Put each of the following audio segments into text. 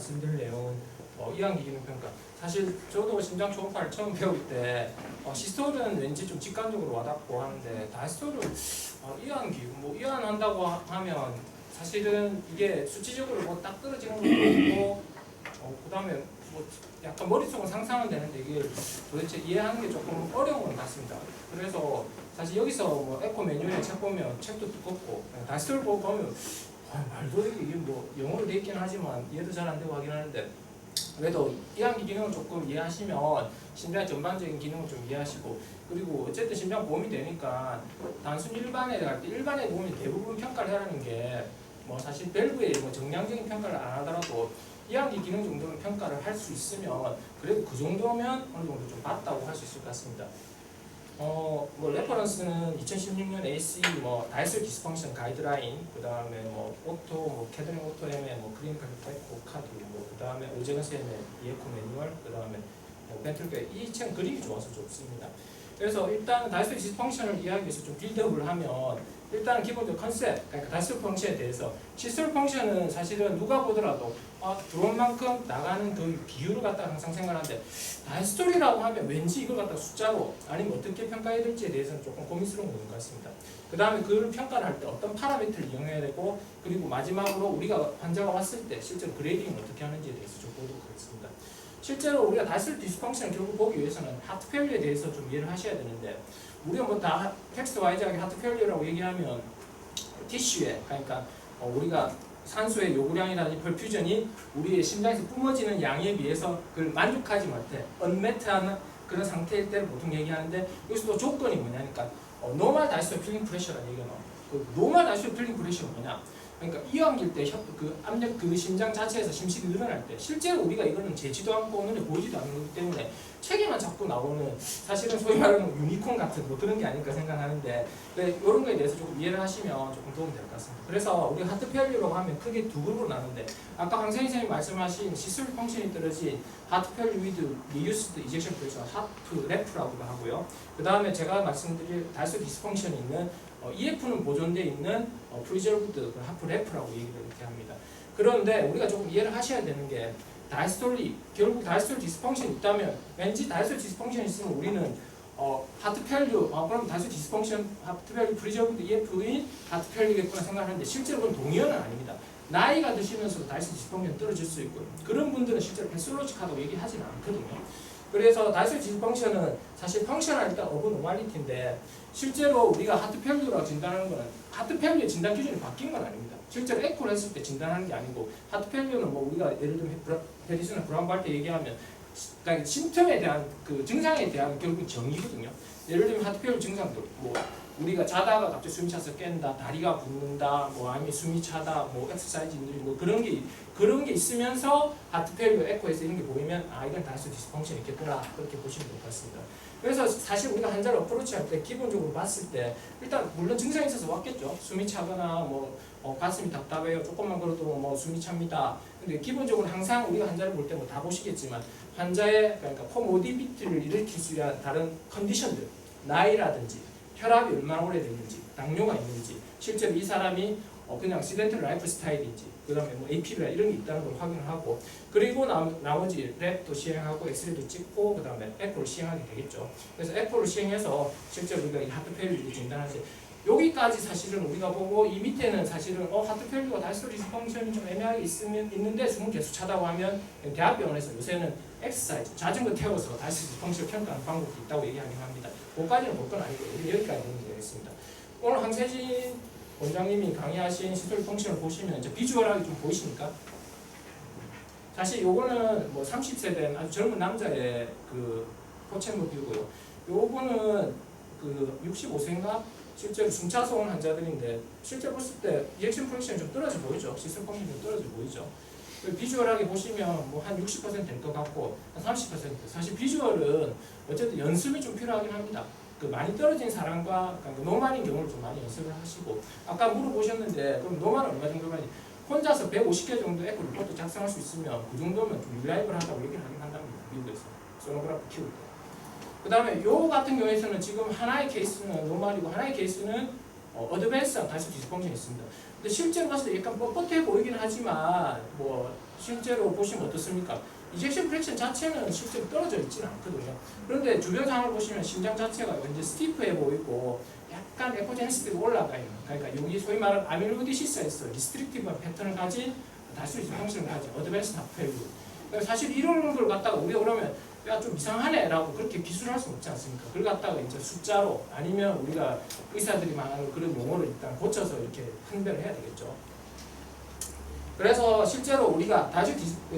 말씀드릴 내용은 이완기 기능 평가. 사실 저도 심장 초음파를 처음 배울 때 시스톨은 왠지 좀 직관적으로 와닿고 하는데 다이스톨은 이완기 이완한다고 하면 사실은 이게 수치적으로 뭐 딱 떨어지는 것도 있고 그다음에 뭐 약간 머릿속은 상상은 되는데 이게 도대체 이해하는 게 조금 어려운 것 같습니다. 그래서 사실 여기서 뭐 에코 매뉴얼 책 보면 책도 두껍고 다이스톨 보면 말도 되게 이게 뭐 영어로 돼 있긴 하지만 이해도 잘 안 되고 하긴 하는데 그래도 이완기 기능을 조금 이해하시면 심장의 전반적인 기능을 좀 이해하시고 그리고 어쨌든 심장 보험이 되니까 단순 일반에 갈 때 일반에 보면 대부분 평가를 하라는 게 뭐 사실 밸브에 뭐 정량적인 평가를 안 하더라도 이완기 기능 정도는 평가를 할 수 있으면 그래도 그 정도면 어느 정도 좀 맞다고 할 수 있을 것 같습니다. 뭐 레퍼런스는 2016년 ACE 뭐 다이슬 디스펑션 가이드라인, 그 다음에 뭐 오토, 뭐 캐드링 오토 M의 뭐 클리니컬 타이코 카드, 뭐 그 다음에 오제건스의 이에코 매뉴얼, 그 다음에 뭐 벤틀교의 이 책 그림이 좋아서 좋습니다. 그래서 일단 다이슬 디스펑션을 이해하기 위해서 좀 빌드업을 하면 일단 기본적 컨셉, 그러니까 다이슬 펑션에 대해서 시스톨 펑션은 사실은 누가 보더라도 들어온 만큼 나가는 그 비율을 갖다가 항상 생각하는데 다이스톨이라고 하면 왠지 이걸 갖다 숫자로 아니면 어떻게 평가해야 될지에 대해서는 조금 고민스러운 것 같습니다. 그 다음에 그 평가를 할 때 어떤 파라미터를 이용해야 되고 그리고 마지막으로 우리가 환자가 왔을 때 실제로 그레이딩을 어떻게 하는지에 대해서 좀 보도록 하겠습니다. 실제로 우리가 다이스톨 디스펑션을 결국 보기 위해서는 하트 페일리어에 대해서 좀 이해를 하셔야 되는데 우리가 뭐 다 텍스트 와이즈하게 하트 페일리어라고 얘기하면 티슈에 그러니까 우리가 산소의 요구량이라든지 perfusion이 우리의 심장에서 뿜어지는 양에 비해서 그걸 만족하지 못해 unmet하는 그런 상태일 때를 보통 얘기하는데 여기서 또 조건이 뭐냐니까 normal diastolic filling pressure라는 얘기가 나와요. 그 normal diastolic filling pressure는 뭐냐? 그러니까 이완기일 때 그 압력 그 심장 자체에서 심식이 늘어날 때 실제로 우리가 이거는 재지도 않고 눈에 보이지도 않는 거기 때문에 책에만 자꾸 나오는 사실은 소위 말하는 유니콘 같은 뭐 그런 게 아닐까 생각하는데 이런 거에 대해서 조금 이해를 하시면 조금 도움이 될 것 같습니다. 그래서 우리 하트 페일리어라고 하면 크게 두 그룹으로 나누는데 아까 강세희 선생님이 말씀하신 시스톨 펑션이 떨어진 하트 페일리어 위드 리유스드 이젝션 프레셔 하프 레프라고도 하고요. 그 다음에 제가 말씀드릴 다이스톨 디스펑션이 있는 EF는 보존되어 있는 프리저브드 하프 레프라고 얘기를 이렇게 합니다. 그런데 우리가 조금 이해를 하셔야 되는 게 다이스톨이 결국 다이스톨 디스펑션이 있다면 왠지 다이스톨 디스펑션이 있으면 우리는 하트 페일리어 그럼 다이스톨 디스펑션 하트 페일리어 프리저브드 EF인 하트 페일리어겠구나 생각하는데 실제로 그건 동의어는 아닙니다. 나이가 드시면서도 다이스톨 디스펑션이 떨어질 수 있고요. 그런 분들은 실제로 패솔로직하다고 얘기하지는 않거든요. 그래서 다이스톨 디스펑션은 사실 펑션할 때 어브노멀리티인데 실제로 우리가 하트 페일리어라고 진단하는 거는 하트 페일리어 진단 기준이 바뀐 건 아닙니다. 실제로 에코를 했을 때 진단하는 게 아니고 하트 페일리어는 뭐 우리가 예를 들면 페리스나 브라운 할 때 얘기하면 그러니까 심텀에 대한 그 증상에 대한 결국 정의거든요. 예를 들면 하트 페일리어 증상들 뭐 우리가 자다가 갑자기 숨이 차서 깬다, 다리가 붓는다, 뭐 아니면 숨이 차다, 뭐 엑서사이즈 힘들이 뭐 그런 게 있으면서 하트 페일리어 에코에서 이런 게 보이면 이건 다이스톨 디스펑션이 있겠구나 그렇게 보시면 될 것 같습니다. 그래서 사실 우리가 환자를 어프로치할 때 기본적으로 봤을 때 일단 물론 증상이 있어서 왔겠죠. 숨이 차거나 뭐 가슴이 답답해요. 조금만 걸어도 뭐 숨이 찹니다. 근데 기본적으로 항상 우리가 환자를 볼 때 뭐 다 보시겠지만 환자의 그러니까 코모디비티를 일으킬 수 있는 다른 컨디션들 나이라든지 혈압이 얼마나 오래됐는지, 당뇨가 있는지, 실제로 이 사람이 그냥 시덴트럴 라이프 스타일인지, 그 다음에 뭐 APB나 이런 게 있다는 걸 확인을 하고, 그리고 나머지 랩도 시행하고, 엑스레이도 찍고, 그 다음에 에코를 시행하게 되겠죠. 그래서 에코를 시행해서 실제로 우리가 이 하트 페일리어를 진단하지. 여기까지 사실은 우리가 보고 이 밑에는 사실은 하트 페일리어가 다이스톨 디스펑션이 좀 애매하게 있는데 숨을 계속 차다고 하면 대학병원에서 요새는 엑서사이즈, 자전거 태워서 다이스톨 디스펑션을 평가하는 방법도 있다고 얘기하긴 합니다. 그거까지는 볼 건 아니고 여기까지 되겠습니다. 오늘 황세진 원장님이 강의하신 시스톨 펑션을 보시면 이제 비주얼하게 좀 보이십니까? 사실 요거는 뭐 30세 된 아주 젊은 남자의 그 포체모 뷰고요. 요거는 그 65세인가? 실제로 숨차서 온 환자들인데 실제 봤을 때 리액션 프랙션이 좀 떨어져 보이죠. 시스톨 펑션이 좀 떨어져 보이죠. 비주얼하게 보시면 뭐 한 60% 될 것 같고 한 30% 사실 비주얼은 어쨌든 연습이 좀 필요하긴 합니다. 그 많이 떨어진 사람과 그러니까 노말인 경우를 좀 많이 연습을 하시고 아까 물어보셨는데 그럼 노말은 얼마 정도만이 혼자서 150개 정도 에코 리포트 작성할 수 있으면 그 정도면 좀 릴라이블하다고 얘기를 하긴 한답니다. 미국에서 소노그래프 키울 때. 그 다음에 요 같은 경우에서는 지금 하나의 케이스는 노말이고 하나의 케이스는 어드밴스한 다이소 디스펑션이 있습니다. 근데 실제로 봤을 때 약간 뻣뻣해 보이긴 하지만 뭐 실제로 보시면 어떻습니까? 이젝션 프랙션 자체는 실제로 떨어져 있지는 않거든요. 그런데 주변 상황을 보시면 심장 자체가 왠지 스티프해 보이고 약간 에코제네시티가 올라가 있는, 그러니까 여기 소위 말하는 아밀로디시스에서 리스트릭티브한 패턴을 가진 다이소 디스펑션을 가진 어드밴스 하프밸류. 사실 이런 걸 갖다가 우리가 그러면 야 좀 이상하네 라고 그렇게 기술할 수는 없지 않습니까? 그걸 갖다가 이제 숫자로 아니면 우리가 의사들이 말하는 그런 용어를 일단 고쳐서 이렇게 phân별을 해야 되겠죠. 그래서 실제로 우리가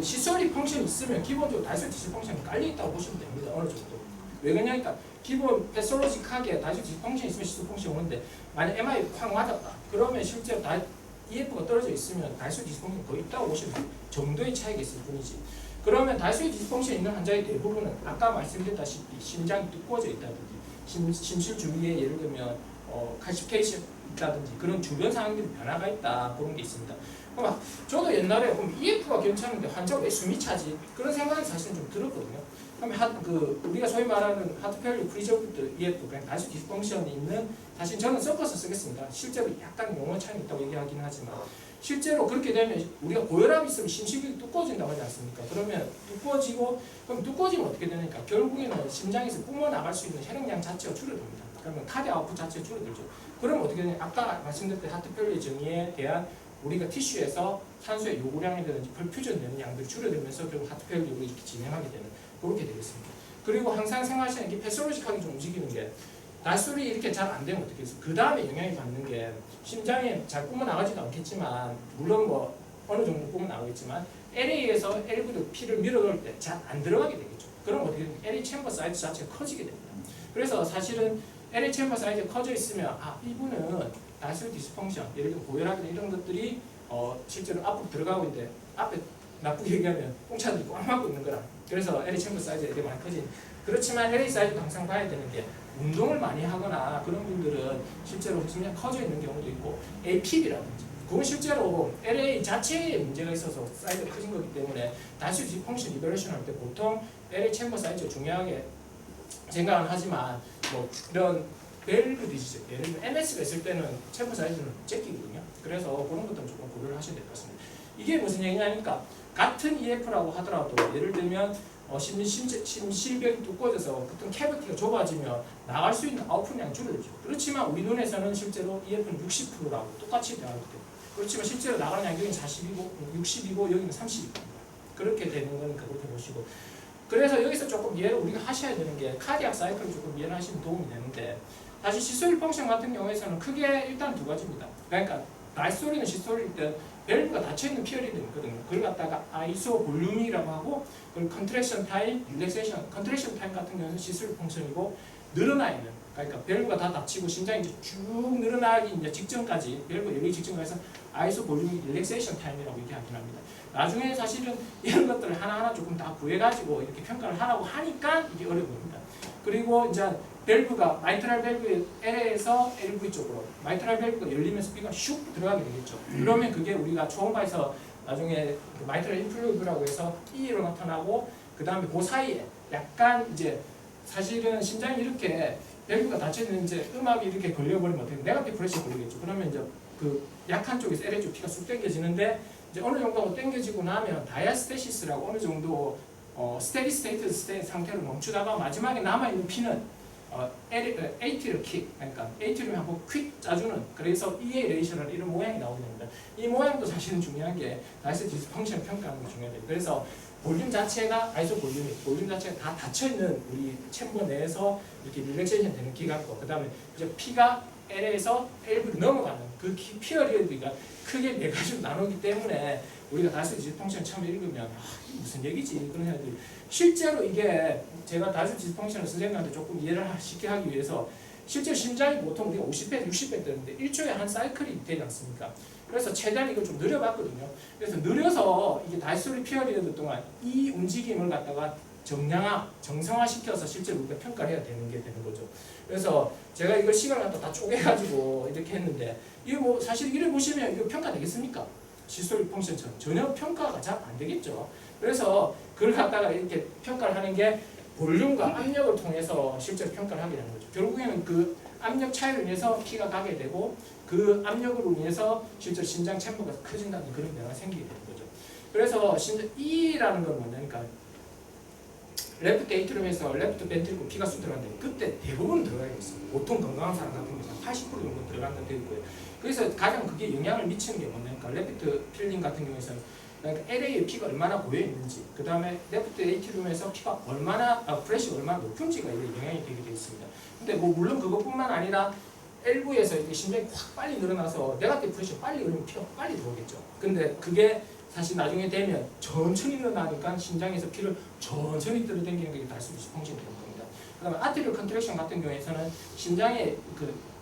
시스토릭 펑션이 있으면 기본적으로 다이소 디스펑션이 깔려있다고 보시면 됩니다. 어느 정도. 왜 그러냐니까 기본 패솔로직하게 다이소 디스펑션이 있으면 시스토 펑션이 오는데 만약 MRI 확 맞았다. 그러면 실제로 EF가 떨어져 있으면 다이소 디스펑션이 거의 있다고 보시면 돼요. 정도의 차이가 있을 뿐이지. 그러면 다이소 디스펑션이 있는 환자의 대부분은 아까 말씀드렸다시피 심장이 두꺼워져 있다든지 심실 주위에 예를 들면 칼시피케이션 있다든지 그런 주변 상황들이 변화가 있다 그런 게 있습니다. 그럼 저도 옛날에 그럼 EF가 괜찮은데 환자가 왜 숨이 차지? 그런 생각이 사실은 좀 들었거든요. 그럼 우리가 소위 말하는 하트펠리 프리저브드 EF, 그냥 다이소 디스펑션이 있는, 사실 저는 섞어서 쓰겠습니다. 실제로 약간 용어 차이가 있다고 얘기하긴 하지만 실제로 그렇게 되면 우리가 고혈압이 있으면 심실이 두꺼워진다고 하지 않습니까? 그러면 그럼 두꺼워지면 어떻게 되니까 결국에는 심장에서 뿜어나갈 수 있는 혈액량 자체가 줄어듭니다. 그러면 카디 아웃풋 자체가 줄어들죠. 그러면 어떻게 되냐? 아까 말씀드렸던 하트펠리 정의에 대한 우리가 티슈에서 산소의 요구량이라든지 perfusion 되는 양들이 줄어들면서 결국 하트펠리로 이렇게 진행하게 되는 그렇게 되겠습니다. 그리고 항상 생활시에 이렇게 패솔로직하게 좀 움직이는 게 다이솔이 이렇게 잘 안 되면 어떻게 해서 그 다음에 영향이 받는 게 심장에 잘 뿜어나가지도 않겠지만 물론 뭐 어느 정도 뿜어나가겠지만 LA에서 L구로 피를 밀어넣을 때 잘 안 들어가게 되겠죠. 그럼 어떻게 됩니까? LA 챔버 사이즈 자체가 커지게 됩니다. 그래서 사실은 LA 챔버 사이즈가 커져 있으면 이분은 다이솔 디스펑션, 예를 들면 고혈압이나 이런 것들이 실제로 앞으로 들어가고 있는데 앞에 나쁘게 얘기하면 뽕차들이 꽉 막고 있는 거라. 그래서 LA 챔버 사이즈가 되게 많이 커진. 그렇지만 LA 사이즈도 항상 봐야 되는 게 운동을 많이 하거나 그런 분들은 실제로 심장 커져 있는 경우도 있고 APB라든지 그건 실제로 LA 자체에 문제가 있어서 사이즈가 커진 거기 때문에 다이소 디스펑션 이버레이션 할 때 보통 LA 챔버 사이즈가 중요하게 생각은 하지만 뭐 이런 밸브 디지즈, 예를 들면 MS가 있을 때는 챔버 사이즈는 제끼거든요. 그래서 그런 것들은 조금 고려를 하셔야 될 것 같습니다. 이게 무슨 얘기냐니까 같은 EF라고 하더라도 예를 들면 심실벽이 두꺼워져서 어떤 캐비티가 좁아지면 나갈 수 있는 아웃풋량이 줄어들죠. 그렇지만 우리 눈에서는 실제로 EF는 60%라고 똑같이 나가기 때문에 그렇지만 실제로 나가는 양이 여기는 40이고 60이고 여기는 30이고 그렇게 되는 거니까 그렇게 보시고 그래서 여기서 조금 이해를 우리가 하셔야 되는 게 카디악 사이클을 조금 이해를 하시면 도움이 되는데 사실 시스톨 펑션 같은 경우에서는 크게 일단 두 가지입니다. 그러니까 다이스톨이나 시스톨일 때 밸브가 닫혀있는 피어리드 있거든요. 그걸 갖다가 아이소 볼륨이라고 하고 그리고 컨트랙션 타임, 릴렉세이션, 컨트랙션 타임 같은 경우는 시스톨 펑션이고 늘어나 있는 그러니까 밸브가 다 닫히고 심장이 이제 쭉 늘어나기 이제 직전까지 밸브 열리기 직전까지 해서 아이소 볼륨 릴렉세이션 타임이라고 얘기하긴 합니다. 나중에 사실은 이런 것들을 하나하나 조금 다 구해가지고 이렇게 평가를 하라고 하니까 이게 어려운 겁니다. 그리고 이제 밸브가 마이트랄 밸브 L에서 LV 쪽으로 마이트랄 밸브가 열리면서 피가 슉 들어가게 되겠죠. 그러면 그게 우리가 초음파에서 나중에 그 마이트랄 인플루브라고 해서 E로 나타나고 그 다음에 그 사이에 약간 이제 사실은 심장이 이렇게 밸브가 닫혀있는 이제 음압이 이렇게 걸려버리면 어떻게 네거티브 프레셔 걸리겠죠. 그러면 이제 그 약한 쪽에서 LA 쪽 피가 쑥 당겨지는데 이제 어느 정도 당겨지고 나면 다이아스테시스라고 어느 정도 스테디 스테이트 상태로 멈추다가 마지막에 남아있는 피는 AT를 킥, 그러니까 AT를 한번 퀵 짜주는 그래서 EA 레이셔널 이런 모양이 나오게 됩니다. 이 모양도 사실은 중요한 게 다이소 디스펑션 평가하는 게 중요해요. 그래서 볼륨 자체가 아이소 볼륨 자체가 다 닫혀있는 우리 챔버 내에서 이렇게 릴렉세이션 되는 기간과 그 다음에 이제 피가 L에서 L로 넘어가는 그 피어리어드가 크게 네 가지로 나누기 때문에 우리가 다이소 디스펑션 처음 읽으면 이게 무슨 얘기지 그런 생각들이 실제로 이게 제가 다이소 디스펑션을 선생님한테 조금 이해를 쉽게 하기 위해서 실제 심장이 보통 우리가 50배, 60배 되는데 1초에 한 사이클이 되지 않습니까? 그래서 최대한 이걸 좀 늘려봤거든요. 그래서 늘려서 이게 다이소리 피어리어드 동안 이 움직임을 갖다가 정성화시켜서 실제로 우리가 평가를 해야 되는 게 되는 거죠. 그래서 제가 이걸 시간을 갖다 다 쪼개가지고 이렇게 했는데 이게 뭐 사실 이래 보시면 이거 평가 되겠습니까? 시스톨릭 펑션처럼 전혀 평가가 잘 안 되겠죠. 그래서 그걸 갖다가 이렇게 평가를 하는 게 볼륨과 압력을 통해서 실제로 평가를 하게 되는 거죠. 결국에는 그 압력 차이로 인해서 피가 가게 되고 그 압력으로 인해서 실제로 심장 챔버가 커진다는 그런 변화가 생기게 되는 거죠. 그래서 E라는 건 뭐냐니까 레프트 에이트리움에서 레프트 벤트리클 피가 쑥 들어간다. 그때 대부분 들어가게 있어요. 보통 건강한 사람 같은 경우는 80% 정도 들어간다고 되어 있고요. 그래서 가장 그게 영향을 미치는 게 뭐냐니까 레프트 필링 같은 경우에서는 그러니까 LA에 피가 얼마나 고여 있는지, 그 다음에 레프트 에이트리움에서 피가 얼마나 프레시가 얼마나 높은지가 이게 영향이 되게 되어 있습니다. 근데 뭐 물론 그것뿐만 아니라 L부에서 이제 심장이 확 빨리 늘어나서 네거티브 프레시가 빨리 오르면 피가 빨리 들어오겠죠. 근데 그게 사실 나중에 되면 천천히 늘어나니까 심장에서 피를 천천히 끌어당기는 게 달수 펑션이 되는 겁니다. 그 다음에 아트리얼 컨트랙션 같은 경우에서는 심장에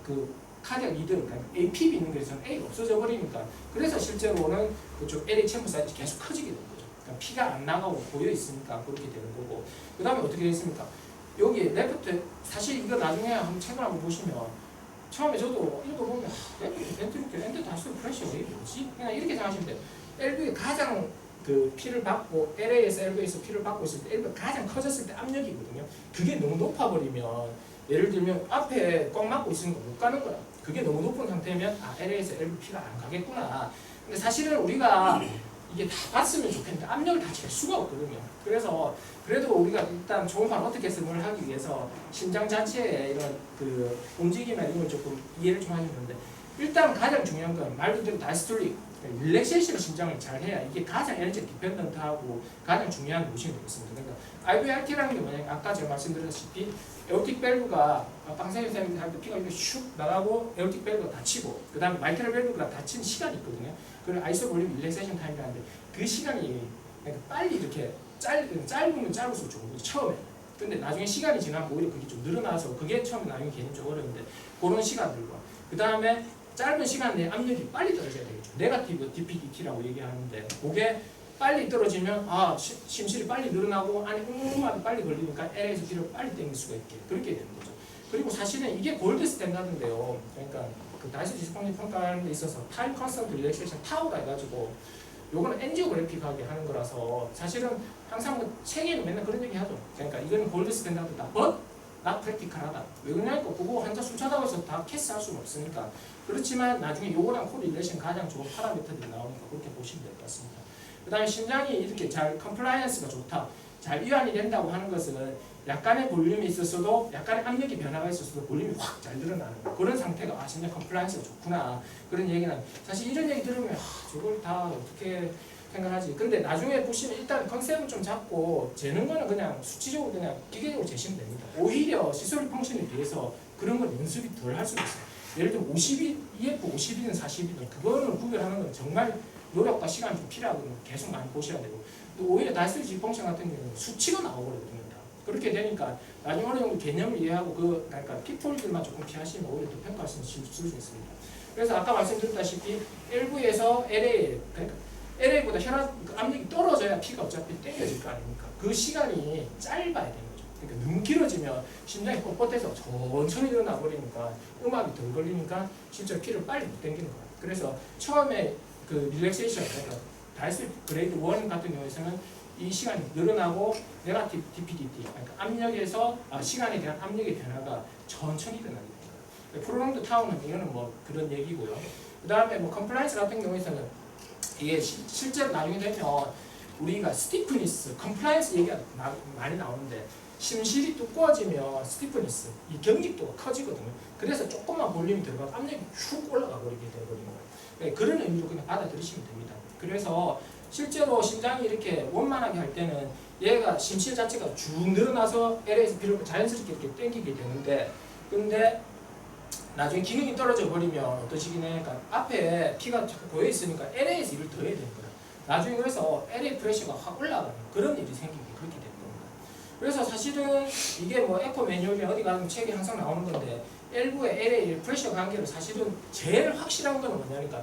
그 카디악 리듬, 그러니까 APB 있는 것에서는 A가 없어져 버리니까 그래서 실제로는 그쪽 LA 챔버 사이즈 계속 커지게 되는 거죠. 그러니까 피가 안 나가고 고여 있으니까 그렇게 되는 거고. 그 다음에 어떻게 됐습니까? 여기 레프트 사실 이거 나중에 한번 책을 한번 보시면 처음에 저도 읽어보면 레프트 벤트리클 엔드 다시 프레셔 왜 뭐지? 그냥 이렇게 생각하시면 돼요. LV에 가장 그 피를 받고 LA에서 LV에서 피를 받고 있을 때 LV가 가장 커졌을 때 압력이거든요. 그게 너무 높아버리면 예를 들면 앞에 꽉 막고 있으니까 못 가는 거야. 그게 너무 높은 상태면 LA에서 LV 피가 안 가겠구나. 근데 사실은 우리가 이게 다 봤으면 좋겠는데 압력을 다 잴 수가 없거든요. 그래서 그래도 우리가 일단 초음파를 어떻게 해석을 하기 위해서 심장 자체의 이런 그 움직임이나 이런 걸 조금 이해를 좀 하시면 되는데 일단 가장 중요한 건 말 그대로 다이스톨릭 릴렉세이션을 심장을 잘 해야 이게 가장 에너지 디펜던트하고 가장 중요한 모션이 되겠습니다. 그러니까 IVRT라는 게 뭐냐면 아까 제가 말씀드렸다시피 에오틱 밸브가 방사선 할 때 피가 이렇게 슉 나가고 에오틱 밸브가 닫히고 그 다음에 마이트럴 밸브가 닫히는 시간이 있거든요. 그걸 아이소볼륨 릴렉세이션 타임이라는데 그 시간이 그러니까 빨리 이렇게 짧으면 짧을수록 좋은 거죠. 처음에. 근데 나중에 시간이 지나면 오히려 그게 좀 늘어나서 그게 처음에 나중에 개인적으로 어려운데 그런 시간들과 그 다음에 짧은 시간 내에 압력이 빨리 떨어져야 되겠죠. 네거티브 DPDT라고 얘기하는데 그게 빨리 떨어지면 심실이 빨리 늘어나고 안에 웅웅하게 빨리 걸리니까 LA에서 피를 빨리 당길 수가 있게 그렇게 되는 거죠. 그리고 사실은 이게 골드 스탠다드인데요. 그러니까 그 다이스 디스펑션 평가하는 데 있어서 타임 컨스턴트 릴렉세이션 타우라 해가지고 요거는 엔지오그래픽하게 하는 거라서 사실은 항상 뭐 책에는 맨날 그런 얘기 하죠. 그러니까 이거는 골드 스탠다드다. but not practical하다. 왜 그러냐니까 그거 환자 술 찾아가서 다 캐스할 수는 없으니까. 그렇지만 나중에 요거랑 코릴레이션 가장 좋은 파라미터들이 나오니까 그렇게 보시면 될 것 같습니다. 그 다음에 심장이 이렇게 잘 컴플라이언스가 좋다. 잘 이완이 된다고 하는 것은 약간의 볼륨이 있었어도 약간의 압력의 변화가 있었어도 볼륨이 확 잘 늘어나는 거. 그런 상태가 심장 컴플라이언스가 좋구나. 그런 얘기는 사실 이런 얘기 들으면 저걸 다 어떻게 생각하지. 근데 나중에 보시면 일단 컨셉을 좀 잡고 재는 거는 그냥 수치적으로 그냥 기계적으로 재시면 됩니다. 오히려 시소리 펑션에 비해서 그런 건 연습이 덜 할 수도 있어요. 예를 들면 50이 EF 50이든 40이든 그거는 구별하는 건 정말 노력과 시간이 좀 필요하거든요. 계속 많이 보셔야 되고 또 오히려 다이스지 펑션 같은 경우는 수치가 나오거든요. 그렇게 되니까 나중에 어느 정도 개념을 이해하고 그러니까 피폴들만 조금 피하시면 오히려 더 평가할 수 있습니다. 그래서 아까 말씀드렸다시피 LV에서 LA 그러니까 LA보다 혈압 압력이 떨어져야 피가 어차피 땡겨질 거 아닙니까? 그 시간이 짧아야 되는 거죠. 그러니까 너무 길어지면 심장이 뻣뻣해서 천천히 일어나 버리니까 음압이 덜 걸리니까 실제로 피를 빨리 못 당기는 거예요. 그래서 처음에 그 릴렉세이션 그러니까 다이스 그레이드 1 같은 경우에서는 이 시간이 늘어나고 네거티브 DPDT 그러니까 압력에서 시간에 대한 압력의 변화가 천천히 일어나게 됩니다. 프로롱드 타운은 이거는 뭐 그런 얘기고요. 그 다음에 뭐 컴플라이언스 같은 경우에서는 이게 실제로 나중에 되면 우리가 스티프니스, 컴플라이언스 얘기가 많이 나오는데 심실이 두꺼워지면 스티프니스, 이 경직도가 커지거든요. 그래서 조금만 볼륨이 들어가고 압력이 쭉 올라가 버리게 되거든요. 네, 그런 의미로 그냥 받아들이시면 됩니다. 그래서 실제로 심장이 이렇게 원만하게 할 때는 얘가 심실 자체가 쭉 늘어나서 LA에서 피를 자연스럽게 이렇게 당기게 되는데 근데 나중에 기능이 떨어져 버리면 어떠시긴 해. 그러니까 앞에 피가 자꾸 고여 있으니까 LA에서 일을 더 해야 되는 거야. 나중에 그래서 LA 프레셔가 확 올라가는 그런 일이 생기게 그렇게 되는 겁니다. 그래서 사실은 이게 뭐 에코 매뉴얼이나 어디 가면 책에 항상 나오는 건데 L부의 LA 프레셔 관계를 사실은 제일 확실한 건 뭐냐니까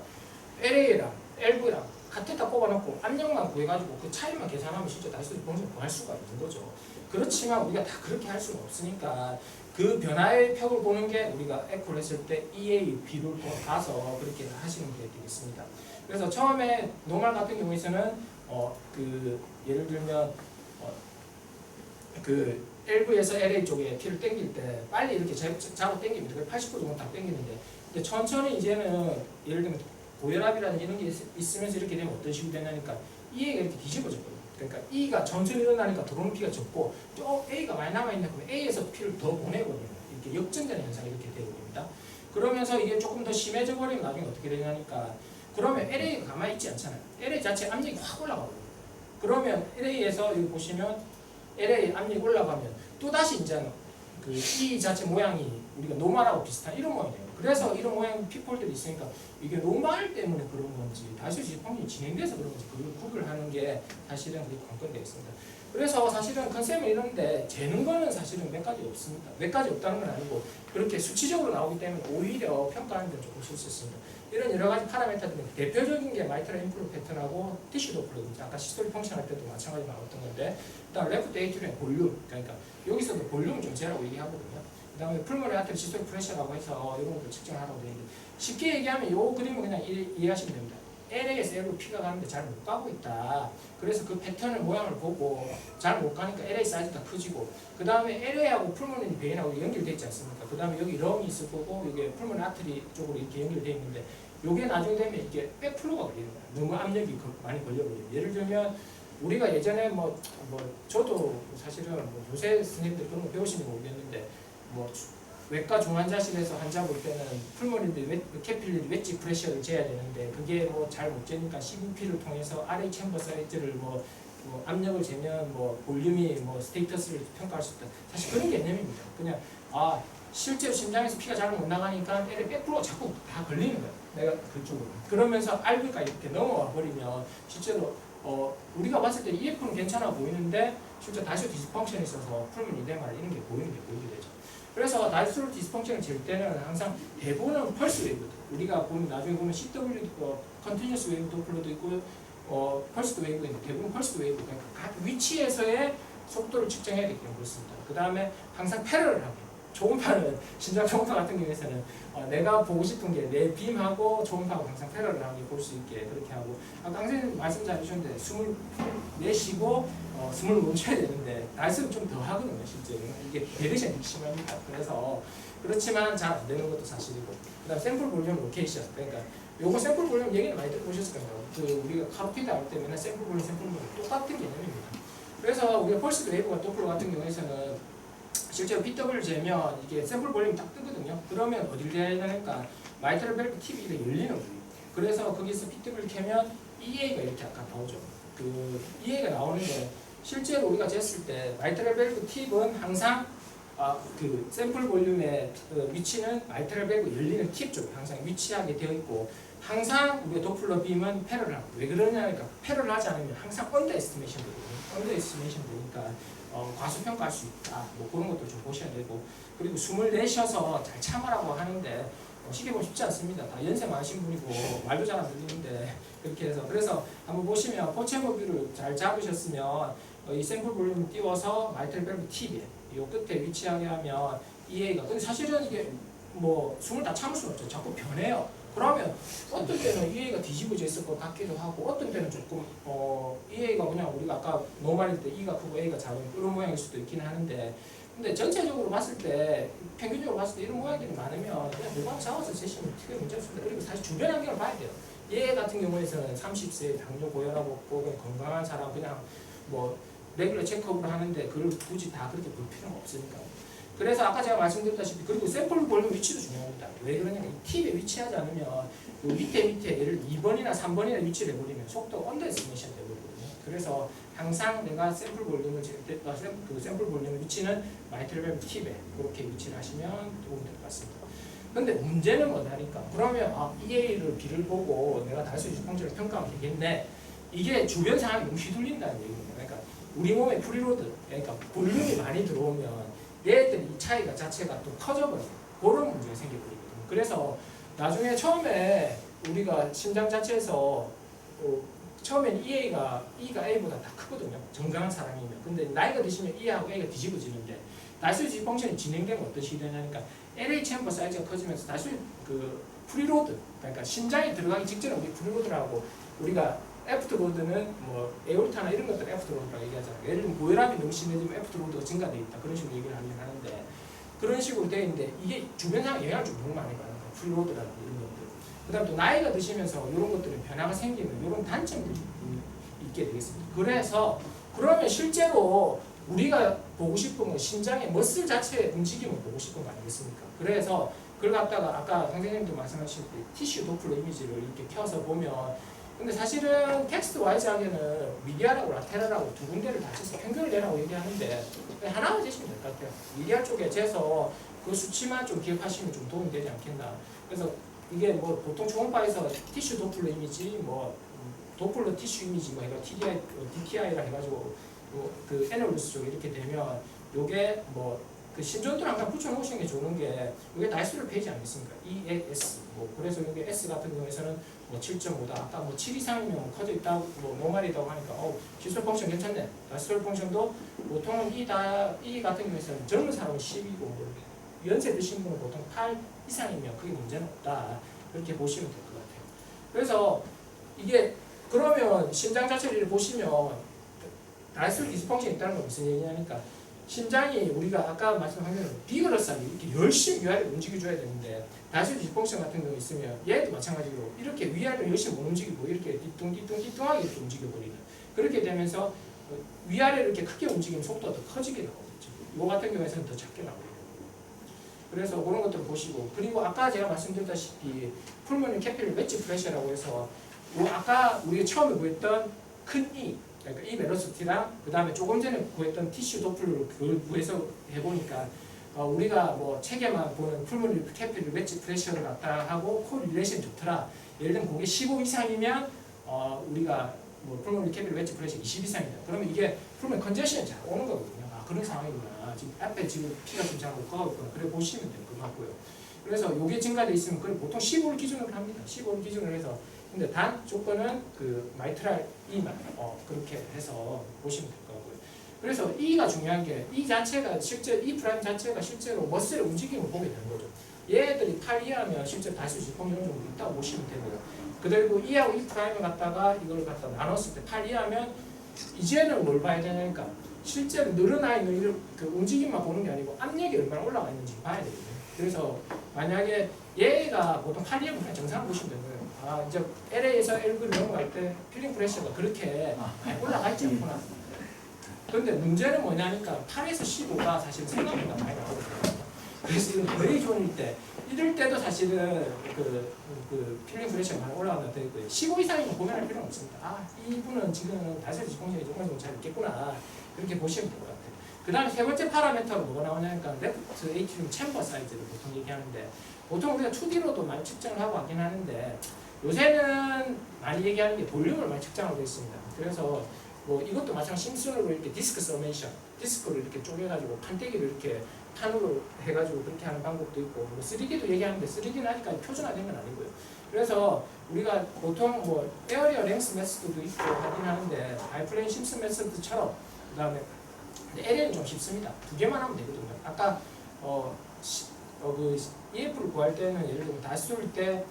LA랑 L부랑 카테타 꼽아놓고 압력만 구해가지고 그 차이만 계산하면 진짜 다이스토리 펑션 구할 수가 있는 거죠. 그렇지만 우리가 다 그렇게 할 수는 없으니까 그 변화의 벽을 보는 게 우리가 에코를 했을 때 EA, B를 봐서 그렇게 하시는 게 되겠습니다. 그래서 처음에 노멀 같은 경우에서는 그 예를 들면 그 LV에서 LA 쪽에 피를 당길 때 빨리 이렇게 잡아 당깁니다. 80도 정도 다 당기는데 근데 천천히 이제는 예를 들면 고혈압이라든지 이런 게 있으면서 이렇게 되면 어떤 식으로 되냐니까 E가 이렇게 뒤집어졌거든요. 그러니까 E가 천천히 일어나니까 들어오는 피가 적고 A가 많이 남아있나 그러면 A에서 피를 더 보내거든요. 이렇게 역전되는 현상이 이렇게 되어버립니다. 그러면서 이게 조금 더 심해져 버리면 나중에 어떻게 되냐니까 그러면 LA가 가만히 있지 않잖아요. LA 자체 압력이 확 올라가거든요. 그러면 LA에서 여기 보시면 LA 압력이 올라가면 또다시 이제 그 E 자체 모양이 우리가 노말하고 비슷한 이런 모양이에요. 그래서 이런 모양 피폴들이 있으니까 이게 노말 때문에 그런 건지 다시 지방이 진행돼서 그런 건지 그걸 구별하는 게 사실은 그게 관건되어 있습니다. 그래서 사실은 컨셉은 이런데 재는 거는 사실은 몇 가지 없습니다. 몇 가지 없다는 건 아니고 그렇게 수치적으로 나오기 때문에 오히려 평가하는 데는 조금 실수했습니다. 이런 여러 가지 파라미터들은 대표적인 게 마이트럴 인프루 패턴하고 티슈 도플러입니다. 아까 시스톨 펑션 할 때도 마찬가지로 나왔던 건데 그다음 레프트 에이트리의 볼륨 그러니까 여기서도 볼륨을 좀 재라고 얘기하거든요. 그 다음에 풀모리 아트리 시스톨 프레셔라고 해서 이런 것들 측정하라고 되어 있는데 쉽게 얘기하면 이 그림을 그냥 이해하시면 됩니다. LA에서 L로 P가 가는데 잘 못 가고 있다. 그래서 그 패턴을 모양을 보고 잘 못 가니까 LA 사이즈가 커지고 그 다음에 LA하고 풀모니 베인하고 연결되어 있지 않습니까? 그 다음에 여기 럼이 있을 거고 이게 풀모니 아트리 쪽으로 이렇게 연결되어 있는데 이게 나중에 되면 이게 백플로가 걸리는 거예요. 너무 압력이 많이 걸려버려요. 예를 들면 우리가 예전에 저도 사실은 요새 선생님들 그런 거 배우시는지 모르겠는데 외과 중환자실에서 환자 볼 때는 풀모니드 캐필리 웨지 프레셔를 재야 되는데 그게 잘 못 재니까 CVP를 통해서 RA 챔버 사이즈를 압력을 재면 볼륨이 스테이터스를 평가할 수 있다. 사실 그런 개념입니다. 그냥 실제로 심장에서 피가 잘 못 나가니까 LA 백플로가 자꾸 다 걸리는 거예요. 내가 그쪽으로. 그러면서 RV가 이렇게 넘어와 버리면 실제로 우리가 봤을 때 EF는 괜찮아 보이는데 실제 다이소 디스펑션이 있어서 풀문 이데마 이런 게 보이게 되죠. 그래서 다이소 디스펑션을 잴 때는 항상 대부분은 펄스 웨이브들 우리가 나중에 보면 CW도 있고 컨티뉴스 웨이브 도플러도 있고 펄스 웨이브가 있는데 대부분 펄스 웨이브 그러니까 각 위치에서의 속도를 측정해야 되기 때문에 그렇습니다. 그 다음에 항상 패러를 하고 초음파는 심장 초음파 같은 경우에는 내가 보고 싶은 게 내 빔하고 초음파하고 항상 패러를 하게 볼 수 있게 그렇게 하고 아까 강사님 말씀 잘 해주셨는데 숨을 내쉬고 숨을 멈춰야 되는데 날씨는 좀 더 하거든요. 실제로 이게 베리션이 심합니다. 그래서 그렇지만 잘 안 되는 것도 사실이고 그 다음 샘플 볼륨 로케이션 그러니까 요거 샘플 볼륨 얘기는 많이 들어보셨을 거예요. 우리가 카로티드 할 때 맨날 샘플 볼륨 똑같은 개념입니다. 그래서 우리가 펄스 웨이브와 도플러 같은 경우에는 실제로 PW 재면 이게 샘플 볼륨이 딱 뜨거든요. 그러면 어딜 재야 되니까 마이트럴 밸브 팁이 열리는 부위. 그래서 거기서 PW 켜면 EA가 이렇게 아까 나오죠. 그 EA가 나오는데 실제로 우리가 쟀을 때 마이트럴 밸브 팁은 항상 그 샘플 볼륨의 위치는 마이트럴 밸브 열리는 팁 쪽에 항상 위치하게 되어 있고 항상 우리가 도플러 빔은 패러를 하고 왜 그러냐니까 패러를 하지 않으면 항상 언더 에스티메이션 되거든요. 언더 에스티메이션 되니까 과소평가할 수 있다. 그런 것도 좀 보셔야 되고 그리고 숨을 내쉬어서 잘 참으라고 하는데 쉽게 보면 쉽지 않습니다. 다 연세 많으신 분이고 말도 잘 안 들리는데 그렇게 해서 그래서 한번 보시면 포체모 뷰를 잘 잡으셨으면 이 샘플 볼륨을 띄워서 마이트럴 밸브 팁에 이 끝에 위치하게 하면 EA가 근데 사실은 이게 숨을 다 참을 수는 없죠. 자꾸 변해요. 그러면 어떤 때는 EA가 뒤집어져 있을 것 같기도 하고 어떤 때는 조금 EA가 그냥 우리가 아까 노말일 때 E가 크고 A가 작은 이런 모양일 수도 있긴 하는데 근데 전체적으로 봤을 때 평균적으로 봤을 때 이런 모양들이 많으면 그냥 노말 잡아서 재시면 크게 문제 없습니다. 그리고 사실 주변 환경을 봐야 돼요. 얘 같은 경우에는 30세 당뇨 고혈압 없고 건강한 사람 그냥 레귤러 체크업을 하는데 그걸 굳이 다 그렇게 볼 필요는 없으니까. 그래서 아까 제가 말씀드렸다시피 그리고 샘플 볼륨 위치도 중요합니다. 왜 그러냐면 이 팁에 위치하지 않으면 그 밑에 예를 2번이나 3번이나 위치를 해버리면 속도 언더 에스티메이션 되거든요. 그래서 항상 내가 샘플 볼륨을 그 샘플 볼륨 위치는 마이트럴 밸브 팁에 그렇게 위치를 하시면 도움이 될 것 같습니다. 근데 문제는 뭐냐니까 그러면 EA를 B를 보고 내가 다수 유지펑션을 평가하면 되겠네. 이게 주변 상황이 너무 휘둘린다는 얘기입니다. 그러니까 우리 몸에 프리로드 그러니까 볼륨이 많이 들어오면 얘들이 이 차이가 자체가 또 커져버려요. 그런 문제가 생겨버리거든요. 그래서 나중에 처음에 우리가 심장 자체에서 처음엔 E가 A보다 다 크거든요. 정강한 사람이면. 근데 나이가 드시면 E하고 A가 뒤집어지는데 다수 유지 펑션이 진행되면 어떤 식이 되냐니까 LA 챔버 사이즈가 커지면서 다수 그 프리로드 그러니까 심장에 들어가기 직전에 우리 프리로드라고 우리가 애프터로드는 에올타나 이런 것들 애프터로드라고 얘기하잖아요. 예를 들면 고혈압이 너무 심해지면 애프터로드가 증가돼 있다. 그런 식으로 얘기를 하긴 하는데 그런 식으로 되어 있는데 이게 주변상 영향을 좀 너무 많이 받는 거예요. 프리로드라든지 이런 것들. 그다음 또 나이가 드시면서 이런 것들은 변화가 생기는 이런 단점들이 있게 되겠습니다. 그래서 그러면 실제로 우리가 보고 싶은 건 심장의 머슬 자체의 움직임을 보고 싶은 거 아니겠습니까? 그래서 그걸 갖다가 아까 선생님도 말씀하신 티슈 도플러 이미지를 이렇게 켜서 보면 근데 사실은 텍스트 와이즈하게는 미디아라고 라테랄하고 두 군데를 다 쳐서 평균을 내라고 얘기하는데 하나만 재시면 될 것 같아요. 미디아 쪽에 재서 그 수치만 좀 기억하시면 좀 도움이 되지 않겠나. 그래서 이게 뭐 보통 초음파에서 티슈 도플러 이미지 뭐 도플러 티슈 이미지 뭐 이거 TDI, DTI라 해가지고 그 애널리스 쪽에 이렇게 되면 요게 뭐 그 신전도를 항상 붙여놓으시는 게 좋은 게 이게 날수를 페이지 아니겠습니까? EAS 뭐 그래서 이게 S 같은 경우에서는 뭐 7.5다 아까 뭐 7 이상이면 커져 있다 뭐 노말이라고 하니까 기술 펑션 괜찮네. 날수 펑션도 보통은 E 같은 경우에서는 젊은 사람은 10이고 연세 드신 분은 보통 8 이상이면 그게 문제는 없다. 그렇게 보시면 될 것 같아요. 그래서 이게 그러면 심장 자체를 보시면 날수 디스펑션이 있다는 건 무슨 얘기냐니까 심장이 우리가 아까 말씀한 대로 비그러스하게 이렇게 열심히 위아래로 움직여줘야 되는데 날수 디스펑션 같은 경우 있으면 얘도 마찬가지로 이렇게 위아래로 열심히 못 움직이고 이렇게 뒤뚱뒤뚱하게 이렇게 움직여버리는 그렇게 되면서 위아래로 이렇게 크게 움직이면 속도가 더 커지게 나오겠죠. 이 같은 경우에는 더 작게 나오고 그래서 그런 것들을 보시고 그리고 아까 제가 말씀드렸다시피 풀모니 캐피럴 웨지 프레셔라고 해서 아까 우리가 처음에 보였던 큰 E 그러니까 이 벨로시티랑 그 다음에 조금 전에 구했던 티슈 도플러를 그걸 구해서 해보니까 우리가 뭐 책에만 보는 풀모니 캐피럴 웨지 프레셔를 나타하고 코릴레이션 좋더라. 예를 들면 그게 15 이상이면 우리가 뭐 풀모니 캐피럴 웨지 프레셔 20 이상이다. 그러면 이게 풀모니 컨제션이 잘 오는 거거든요. 그런 상황이구나. 지금 앞에 지금 피가 좀 잘 못 가고 있구나. 그래 보시면 될 것 같고요. 그래서 요게 증가돼 있으면 그걸 보통 15를 기준으로 합니다. 15를 기준으로 해서 근데 단 조건은 그 마이트랄 E만 그렇게 해서 보시면 될 거고요. 그래서 E가 중요한 게 E 자체가 실제 E 프라임 자체가 실제로 머슬의 움직임을 보게 되는 거죠. 얘들이 8 이하면 실제 다시 지평 어느 정도 있다고 보시면 되고요. 그리고 E하고 E 프라임을 갖다가 이걸 갖다 나눴을 때 8 이하면 이제는 뭘 봐야 되냐니까 실제로 늘어나 있는 이런 그 움직임만 보는 게 아니고 압력이 얼마나 올라가 있는지 봐야 되거든요. 그래서 만약에 얘가 보통 8 이하면 그냥 정상을 보시면 되는 거예요. 이제 LA에서 L구를 넘어갈 때 필링 프레셔가 그렇게 올라가 있지 않구나. 그런데 문제는 뭐냐니까 8에서 15가 사실 생각보다 많이 나거든요. 그래서 이건 거의 존일 때 이럴 때도 사실은 그 필링 프레셔가 많이 올라간다 되고요. 15 이상이면 고민할 필요는 없습니다. 이분은 지금 다시 지공력이 조금 잘 있겠구나. 그렇게 보시면 될 것 같아요. 그 다음에 세 번째 파라미터로 뭐가 나오냐니까 레프트 에이트리움 챔버 사이즈를 보통 얘기하는데 보통 우리가 2D로도 많이 측정을 하고 하긴 하는데 요새는 많이 얘기하는 게 볼륨을 많이 측정하고 있습니다. 그래서 뭐 이것도 마찬가지로 심슨으로 이렇게 디스크 서메이션, 디스크를 이렇게 쪼개가지고 판때기를 이렇게 판으로 해가지고 그렇게 하는 방법도 있고 뭐 3D도 얘기하는데 3D는 아직까지 표준화된 건 아니고요. 그래서 우리가 보통 뭐 에어리어 랭스 메소드도 있고 하긴 하는데 아이플레인 심슨 메소드처럼 그 다음에 LA는 좀 쉽습니다. 두 개만 하면 되거든요. 아까 그 EF를 구할 때는 예를 들면 다쏠 때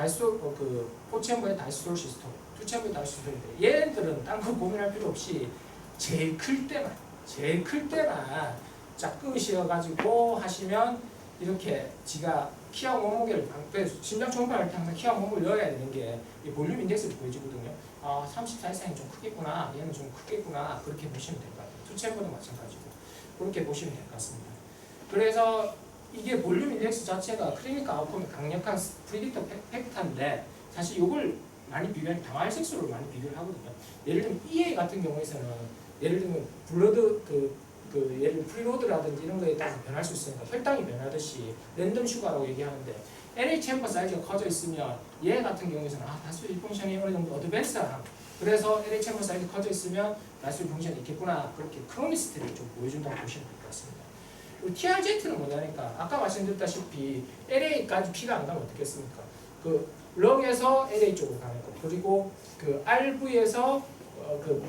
그 포챔버의 다이솔 시스템, 투챔버의 다이솔 시스템인데 얘네들은 딴 거 고민할 필요 없이 제일 클 때만 짝꿍이셔가지고 하시면 이렇게 지가 키하고 몸무게를 심장 초음파 할 때 항상 키하고 몸무게를 넣어야 되는 게 이 볼륨 인덱스를 보여주거든요. 34 이상이 좀 크겠구나, 얘는 좀 크겠구나 그렇게 보시면 될 것 같아요. 투챔버도 마찬가지고 그렇게 보시면 될 것 같습니다. 그래서 이게 볼륨 인덱스 자체가 클리니컬 아웃컴의 강력한 프리딕터 팩터인데 사실 이걸 많이 비교하면 당화혈색소를 많이 비교를 하거든요. 예를 들면 EA 같은 경우에서는 예를 들면 블러드 예를 들면 프리로드라든지 이런 거에 따라서 변할 수 있으니까 혈당이 변하듯이 랜덤 슈가라고 얘기하는데 LA 챔버 사이즈가 커져 있으면 얘 같은 경우에서는 다수의 펑션이 어느 정도 어드밴스한 그래서 LA 챔버 사이즈 커져 있으면 다수의 펑션이 있겠구나 그렇게 크로니스티를 좀 보여준다고 보시면 될 것 같습니다. TRZ는 뭐냐니까 아까 말씀드렸다시피 LA까지 피가 안 가면 어떻겠습니까? 그 렁에서 LA 쪽으로 가는 거 그리고 그 RV에서 그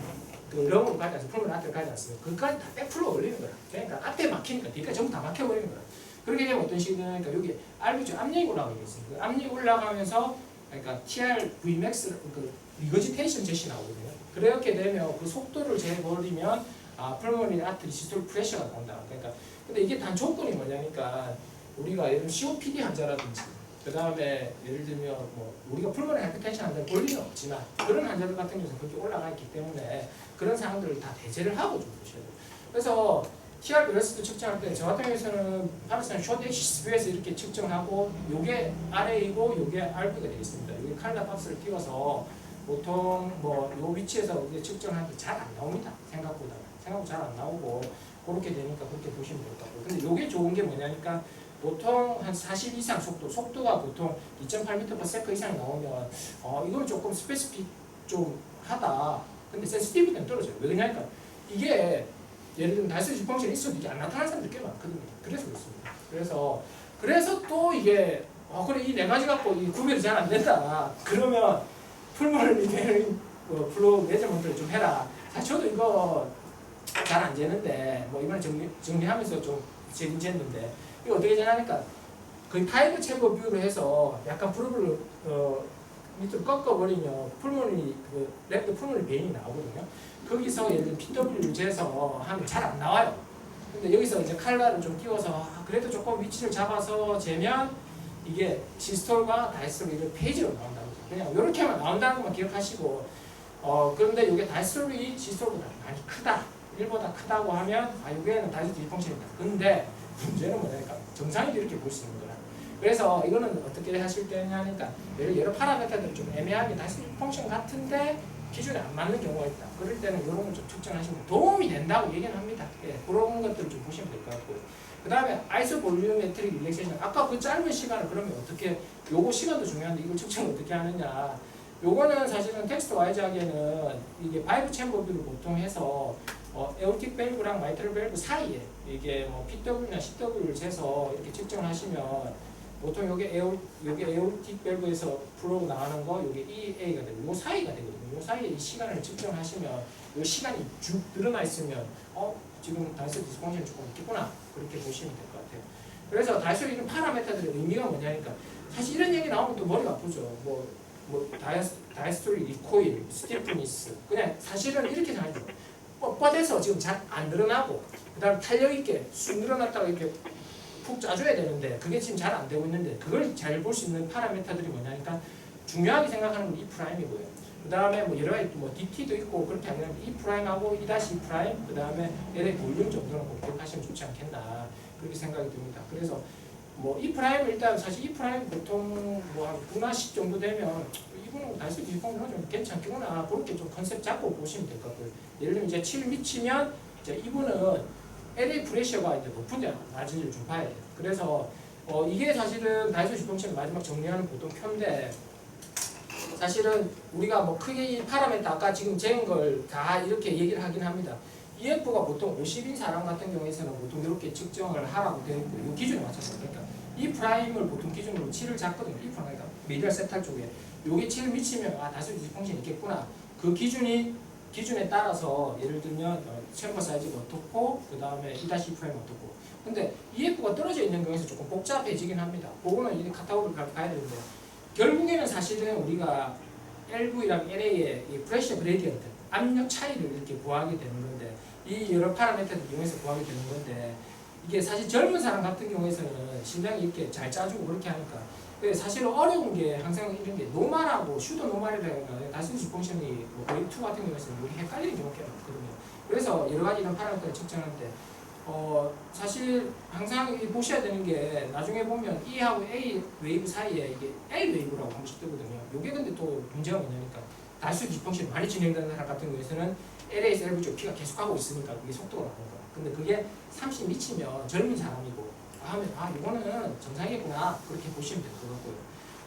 렁으로 가지 않습니까? 풀문 앞에 가지 않습니까? 그까지 다 백플로 올리는 거야. 그러니까 앞에 막히니까 뒤까지 전부 다 막혀버리는 거야. 그렇게 되면 어떤 식이냐니까 여기 RV 쪽 압력이 올라가게 있습니다. 그 압력이 올라가면서 그러니까 TRVmax 그 리거지테이션 제시 나오거든요. 그렇게 되면 그 속도를 재버리면 풀모니 아트리 시스톨 프레셔가 나온다. 그러니까 근데 이게 단 조건이 뭐냐니까 우리가 예를 들면 COPD 환자라든지 그 다음에 예를 들면 뭐 우리가 풀모니 하이퍼텐션 환자는 볼 리는 없지만 그런 환자들 같은 경우는 그렇게 올라가 있기 때문에 그런 사람들을 다 배제를 하고 좀 보셔야 돼요. 그래서 TR 베러스도 측정할 때 저 같은 경우에는 파르스는 숏 엑시스뷰에서 이렇게 측정하고 요게 RA이고 요게 RB가 되겠습니다. 여기 칼라 박스를 띄워서 보통 뭐 요 위치에서 이제 측정하는 게 잘 안 나옵니다. 생각보다 잘 안 나오고 그렇게 되니까 그렇게 보시면 될 것 같고 근데 요게 좋은 게 뭐냐니까 보통 한 40 이상 속도가 보통 2.8m/s 이상 나오면 이건 조금 스페시픽 좀 하다. 근데 센시티비티는 떨어져요. 왜 그러냐니까 이게 예를 들면 달성 펑션이 있어도 이게 안 나타나는 사람들 꽤 많거든요. 그래서 그렇습니다. 그래서 또 이게 그래 이 네 가지 갖고 이 구별이 잘 안 된다. 그러면 풀모널 플로우 메저먼트를 좀 해라. 사실 저도 이거 잘 안 재는데 뭐 이번에 정리하면서 좀 재긴 쟀는데 이거 어떻게 재냐니까 거의 타이브 챔버 뷰로 해서 약간 프로브를 밑으로 꺾어버리면 풀모널이 랩트 풀모널 베인이 나오거든요. 거기서 예를 들면 PW를 재서 하면 잘 안 나와요. 근데 여기서 이제 칼라를 좀 띄워서 그래도 조금 위치를 잡아서 재면 이게 시스톨과 다이스톨 이런 페이지로 나온다고. 그냥 이렇게만 나온다는 것만 기억하시고 그런데 이게 다이스톨이 시스톨보다 많이 크다. 1보다 크다고 하면 이게는 다이스톨 펑션이다. 근데 문제는 뭐냐니까 정상이도 이렇게 볼 수 있는 거라. 그래서 이거는 어떻게 하실 때냐니까 여러 파라메터들이 좀 애매하게 다이스톨 펑션 같은데 기준에 안 맞는 경우가 있다. 그럴 때는 이런 걸 좀 측정하시면 도움이 된다고 얘기는 합니다. 그런 것들을 좀 보시면 될 것 같고요. 그 다음에 아이소 볼륨메트릭 릴렉세이션. 아까 그 짧은 시간을 그러면 어떻게, 요거 시간도 중요한데 이걸 측정을 어떻게 하느냐. 요거는 사실은 텍스트 와이즈하게는 이게 바이브 챔버뷰를 보통 해서 에오틱 밸브랑 마이트럴 밸브 사이에 이게 뭐 PW나 CW를 재서 이렇게 측정하시면 보통 요게 에오틱 밸브에서 프로 나가는 거 요게 EA가 되고 요 사이가 되거든요. 요 사이에 이 시간을 측정하시면 요 시간이 쭉 드러나 있으면 지금 다이소 디스펑션이 조금 있겠구나 그렇게 보시면 될 것 같아요. 그래서 다이소 이런 파라메터들의 의미가 뭐냐니까 사실 이런 얘기 나오면 또 머리가 아프죠. 뭐 다이스톨 리코일, 스티프니스 그냥 사실은 이렇게 생각해요. 뻣뻣해서 지금 잘 안 늘어나고 그 다음 탄력 있게 쑥 늘어났다가 이렇게 푹 짜줘야 되는데 그게 지금 잘 안 되고 있는데 그걸 잘 볼 수 있는 파라메터들이 뭐냐니까 중요하게 생각하는 건 E'이고요. 그 다음에 뭐 여러 가지 뭐 DT도 있고 그렇게 하면 E'하고 E', 그 다음에 LA 볼륨 정도는 꼭 기억하시면 좋지 않겠나 그렇게 생각이 듭니다. 그래서 뭐 E'을 일단 사실 E' 보통 뭐한 9나 10 정도 되면 이분은 다이소 디스펑션 좀 괜찮겠구나 그렇게 좀 컨셉 잡고 보시면 될 것 같고요. 예를 들면 이제 7 미치면 이제 이분은 LA 프레셔가 이제 높은데 낮은지를 좀 봐야 돼요. 그래서 이게 사실은 다이소 디스펑션 마지막 정리하는 보통 표인데 사실은 우리가 뭐 크게 이 파라메터 아까 지금 재은 걸 다 이렇게 얘기를 하긴 합니다. EF가 보통 50인 사람 같은 경우에서는 보통 이렇게 측정을 하라고 되어 있고 이 기준에 맞춰서 그러니까 E'을 보통 기준으로 7을 잡거든요. E'가 메디얼 세탈 쪽에 요게 7을 미치면 다이소 디스펑션이 있겠구나. 그 기준에 따라서 예를 들면 챔버 사이즈가 어떻고 그 다음에 E', 어떻고 근데 EF가 떨어져 있는 경우에서 조금 복잡해지긴 합니다. 그거는 이제 카탈로그를 봐야 되는데 결국에는 사실은 우리가 LV랑 LA의 이 프레셔 그레디언트 압력 차이를 이렇게 구하게 되는 건데 이 여러 파라미터를 이용해서 구하게 되는 건데 이게 사실 젊은 사람 같은 경우에서는 심장이 이렇게 잘 짜주고 그렇게 하니까 사실 어려운 게 항상 이런 게 노말하고 슈도 노말이라는 다이소 펑션이 뭐 거의 2 같은 경우에서는 우리 헷갈리는 경우가 꽤 많거든요. 그래서 여러 가지 이런 파라미터를 측정하는데 사실 항상 보셔야 되는 게 나중에 보면 E하고 A 웨이브 사이에 이게 L 웨이브라고 한 번씩 뜨거든요. 이게 근데 또 문제가 뭐냐니까 다이소 디스펑션이 많이 진행되는 사람 같은 경우에는 LA에서 LV 쪽 P가 계속하고 있으니까 그게 속도가 나는 거야. 근데 그게 30 미치면 젊은 사람이고 하면 이거는 정상이겠구나 그렇게 보시면 될 것 같고요.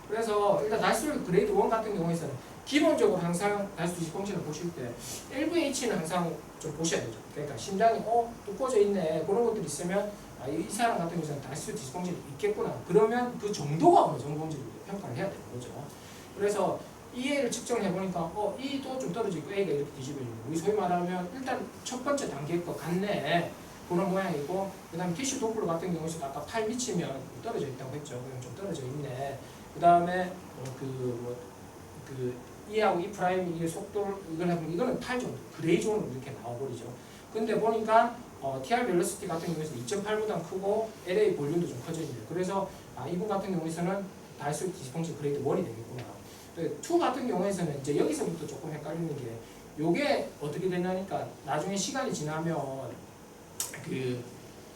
그래서 일단 다이소 그레이드 1 같은 경우에는 기본적으로 항상 다이소 디스펑션을 보실 때 LVH는 항상 좀 보셔야 되죠. 그러니까 심장이 두꺼워져 있네 그런 것들이 있으면 이 사람 같은 경우는 다이소 디스펑션이 있겠구나. 그러면 그 정도가 어느 정도인지 평가를 해야 되는 거죠. 그래서 EA를 측정을 해보니까 E도 좀 떨어지고 A가 이렇게 뒤집어지고 우리 소위 말하면 일단 첫 번째 단계일 것 같네 그런 모양이고 그 다음에 티슈 도플러 같은 경우에도 아까 8 미치면 떨어져 있다고 했죠. 그럼 좀 떨어져 있네. 그 다음에 E하고 E' 이게 속도를 이거는 8 정도 그레이 존으로 이렇게 나와버리죠. 근데 보니까 TR 벨로시티 같은 경우에서 2.8보다 크고 LA 볼륨도 좀 커져 있네요. 그래서 이분 같은 경우에서는 다이소리 디스펑션 그레이드 1이 되겠구나. 2 같은 경우에서는 이제 여기서부터 조금 헷갈리는 게 요게 어떻게 되냐니까 나중에 시간이 지나면 그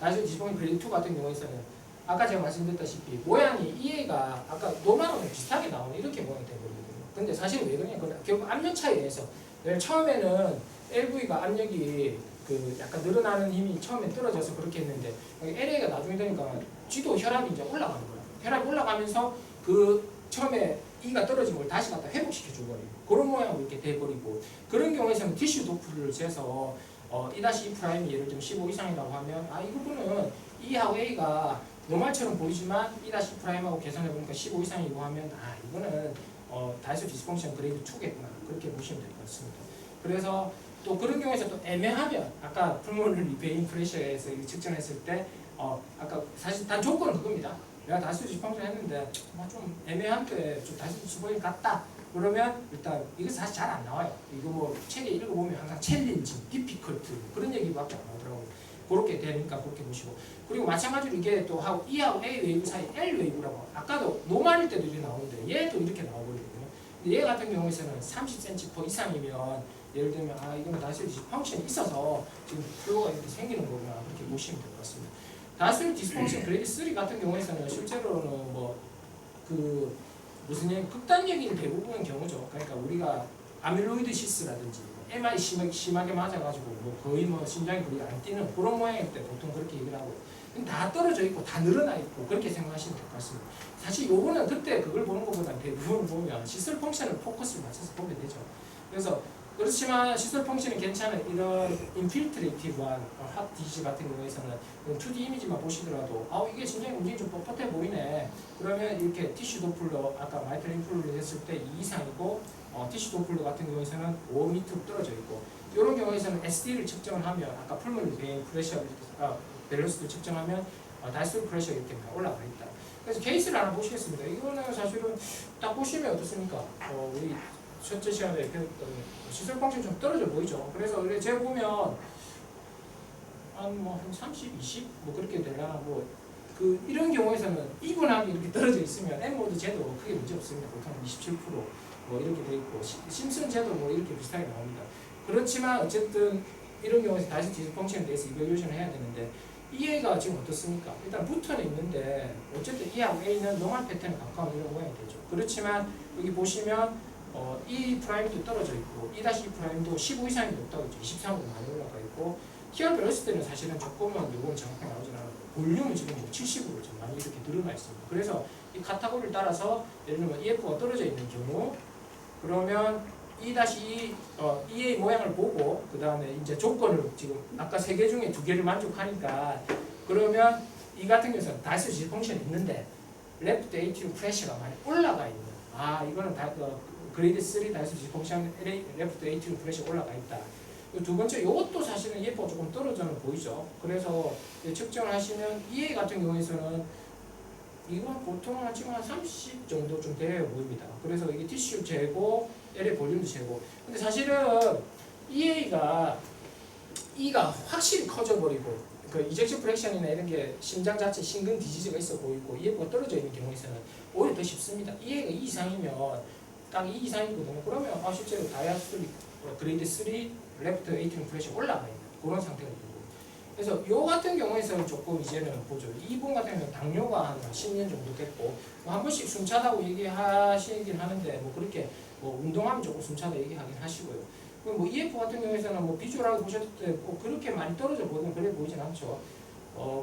다이소리 디스펑션 그레이드 2 같은 경우에서는 아까 제가 말씀드렸다시피 모양이 EA가 아까 노멀하고 비슷하게 나오는 이렇게 모양이 되거든요. 근데 사실 왜 그러냐? 결국 압력 차이에 의해서 처음에는 LV가 압력이 그 약간 늘어나는 힘이 처음에 떨어져서 그렇게 했는데 LA가 나중에 되니까 쥐도 혈압이 이제 올라가는 거야. 혈압이 올라가면서 그 처음에 E가 떨어진 걸 다시 갖다 회복시켜 줘버리고 그런 모양으로 이렇게 돼버리고 그런 경우에서는 티슈 도프를 재서 E-E 프라임이 예를 들면 15 이상이라고 하면 이 부분은 E하고 A가 노멀처럼 보이지만 E-E 프라임하고 계산해 보니까 15 이상이고 하면 이거는 다이소 디스펑션 그레이드 2겠구나 그렇게 보시면 될 것 같습니다. 그래서 또 그런 경우에서 또 애매하면 아까 풀모널리 베인 프레셔에서 측정했을 때 아까 사실 단 조건은 그겁니다. 내가 다이소 디스펑션 했는데 좀 애매한데 좀 다이소 디스펑션 같다. 그러면 일단 이거 사실 잘 안 나와요. 이거 뭐 책에 읽어보면 항상 챌린지, 디피컬트 그런 얘기밖에 안 나오더라고요. 그렇게 되니까 그렇게 보시고 그리고 마찬가지로 이게 또 E하고 A 웨이브 사이 L 웨이브라고 아까도 노말일 때도 이렇게 나오는데 얘도 이렇게 나오거든요. 근데 얘 같은 경우에는 30cm per 이상이면 예를 들면 이거는 다이소리 디스펑션이 있어서 지금 플로우가 이렇게 생기는 거구나 그렇게 보시면 될 것 같습니다. 다이소리 디스펑션 그레이드 3 같은 경우에는 실제로는 뭐 그 무슨 얘기 극단적인 대부분의 경우죠. 그러니까 우리가 아밀로이드 시스라든지 MI 심하게 맞아가지고 뭐 거의 뭐 심장이 거의 안 뛰는 그런 모양일 때 보통 그렇게 얘기를 하고 다 떨어져 있고 다 늘어나 있고 그렇게 생각하시면 될 것 같습니다. 사실 요거는 그때 그걸 보는 것보다 대부분 보면 시설 펑션을 포커스를 맞춰서 보게 되죠. 그래서 그렇지만 시설 펑션이 괜찮은 이런 인필트레이티브한 핫 디지 같은 경우에서는 2D 이미지만 보시더라도 이게 심장이 움직임이 좀 뻣뻣해 보이네. 그러면 이렇게 티슈 도플러 아까 마이트럴 인플루를 했을 때 2 이상이고 티슈 도플러 같은 경우에서는 5 밑으로 떨어져 있고 이런 경우에서는 SD를 측정을 하면 아까 풀물 베인 프레셔 밸런스도 측정하면 다이소리 프레셔 이렇게 올라가 있다. 그래서 케이스를 하나 보시겠습니다. 이거는 사실은 딱 보시면 어떻습니까? 우리 첫째 시간에 배웠던 시설 펑션 좀 떨어져 보이죠. 그래서 제가 보면 한 30, 20 뭐 그렇게 되려나 그 이런 경우에서는 이분하게 이렇게 떨어져 있으면 M모드 제도 크게 문제 없습니다. 보통 27% 뭐 이렇게 돼 있고 심슨 제도 뭐 이렇게 비슷하게 나옵니다. 그렇지만 어쨌든 이런 경우에서 다시 디스 펑션에 대해서 이밸류에이션을 해야 되는데 EA가 지금 어떻습니까? 일단 붙어는 있는데 어쨌든 E하고 A는 노멀 패턴에 가까운 이런 모양이 되죠. 그렇지만 여기 보시면 E 프라임도 떨어져 있고 E 프라임도 15 이상이 높다고 했죠. 23으로 많이 올라가 있고 TR 밸런스 는 사실은 조금은 요거는 정확하게 나오진 않아요. 볼륨은 지금 70으로 좀 많이 이렇게 늘어나 있습니다. 그래서 이 카테고리를 따라서 예를 들면 EF가 떨어져 있는 경우 그러면 EA 모양을 보고 그 다음에 이제 조건을 지금 아까 3개 중에 2개를 만족하니까 그러면 이 같은 경우는 다이소 지지 펑션이 있는데 레프트 에이티브 프레셔가 많이 올라가 있는 이거는 그레이드 3 다이소 지지 펑션 레프트 에이티브 프레셔 올라가 있다. 두 번째 이것도 사실은 EF가 조금 떨어져는 보이죠. 그래서 측정을 하시면 EA 같은 경우에서는 이건 보통 지금 한 30 정도 좀 되어 보입니다. 그래서 이게 티슈 재고, L의 볼륨도 재고. 근데 사실은 E가 확실히 커져버리고, 그 이젝션 프랙션이나 이런 게 심장 자체 심근 디지즈가 있어 보이고, EF가 떨어져 있는 경우에서는 오히려 더 쉽습니다. EA가 2 이상이면 딱 2 이상이거든요. 그러면 실제로 다이아스톨릭 그레이드 3 레프트 에이티브 프레셔 올라가 있는 그런 상태가 되고. 그래서 요 같은 경우에서는 조금 이제는 보죠. 이분 같은 경우는 당뇨가 한 10년 정도 됐고 한 번씩 숨차다고 얘기하시긴 하는데 그렇게 운동하면 조금 숨차다 얘기하긴 하시고요. 그리고 EF 같은 경우에서는 비주얼하게 보셨을 때 그렇게 많이 떨어져 보이긴 그래 보이진 않죠.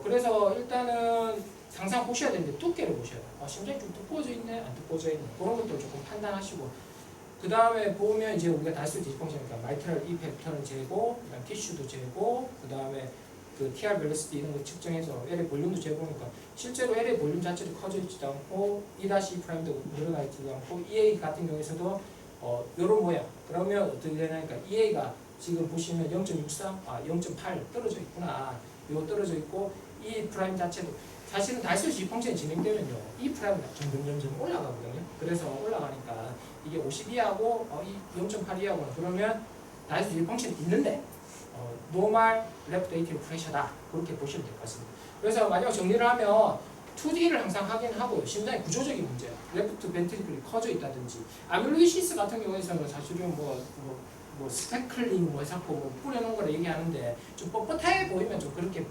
그래서 일단은 항상 보셔야 되는데 두께를 보셔야 돼요. 심장이 좀 두꺼워져 있네, 안 두꺼워져 있네 그런 것도 조금 판단하시고 그 다음에 보면 이제 우리가 다이소 디스펑션이니까 마이트럴 E 패턴을 재고, 그다음 티슈도 재고, 그 다음에 그 TR 벨로시티 이런 거 측정해서 L의 볼륨도 재보니까 실제로 L의 볼륨 자체도 커져 있지도 않고 E' 프라임도 늘어나 있지도 않고 EA 같은 경우에서도 요런 모양. 그러면 어떻게 되냐니까 EA가 지금 보시면 0.63, 0.8 떨어져 있구나. 요 떨어져 있고 E 프라임 자체도 사실은 다이소 펑션이 진행되면요 E 프라임이 점점 올라가거든요. 그래서 올라가니까 이게 52하고 0.8 이하고는 그러면 다이소 펑션이 있는데 노멀 레프트 에이티브 프레셔다 그렇게 보시면 될 것 같습니다. 그래서 마지막 정리를 하면 2D를 항상 하긴 하고요. 심장의 구조적인 문제, 레프트 벤트리클이 커져 있다든지 아밀로이시스 같은 경우에는 사실은 뭐 스페클링 뭐 해서 뭐 뿌려놓은 거라 얘기하는데 좀 뻣뻣해 보이면 좀 그렇게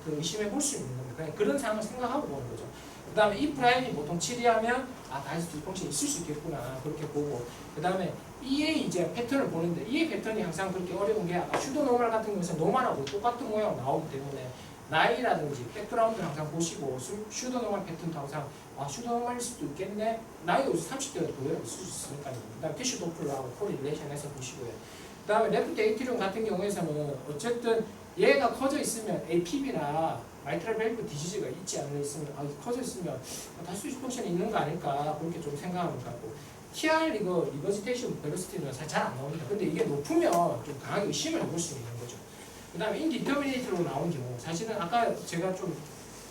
그 의심해 볼 수 있는 겁니다. 그냥 그런 상황을 생각하고 보는 거죠. 그 다음에 이 프라임이 보통 7이하면 다이스 디스펑션이 있을 수 있겠구나 그렇게 보고 그 다음에 EA 이제 패턴을 보는데 EA 패턴이 항상 그렇게 어려운 게 아까 슈도 노멀 같은 경우에는 노멀하고 똑같은 모양 나오기 때문에 나이라든지 백그라운드를 항상 보시고 슈도 노멀 패턴도 항상 슈도 노멀일 수도 있겠네 나이가 30대가 그대로 있을 수 있으니까요. 그 다음에 티슈 도플러하고 코릴레이션해서 보시고요. 그 다음에 레프트 에이트리움 같은 경우에서는 어쨌든 얘가 커져 있으면 APB나 마이트럴 밸브 디지즈가 있지 않는 있으면 커져 있으면 다수 디스펑션이 있는 거 아닐까 그렇게 좀 생각하는 것 같고 TR 이거 리버지테이션 벨로시티는 잘 안 나옵니다. 근데 이게 높으면 좀 강하게 의심을 해볼 수 있는 거죠. 그 다음에 인디터미네이트로 나온 경우 사실은 아까 제가 좀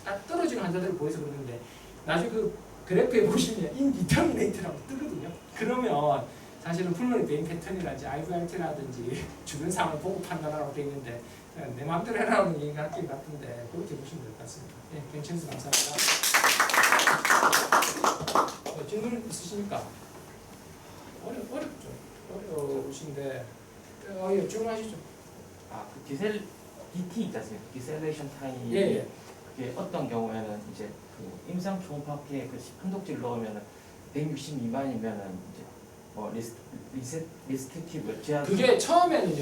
딱 떨어지는 환자들을 보여서 그러는데 나중에 그 그래프에 보시면 인디터미네이트라고 뜨거든요. 그러면 사실은 풀머리 베인 패턴이라든지 IVRT라든지 주변 상황을 보고 판단하라고 되어 있는데 내 마음대로 해라는 얘기 같긴 같은데 그렇게 보시면 될 것 같습니다. 네, 괜찮습니다. 감사합니다. 질문 있으십니까? 어렵죠. 어려우신데 예, 질문하시죠. 그 DT 있지 않습니까? 디셀레이션 타임. 예. 그게 어떤 경우에는 이제 그 임상 초음파계에 그 한독지를 넣으면은 160 미만이면은 이제 뭐 리스트티브 제한. 그게 처음에는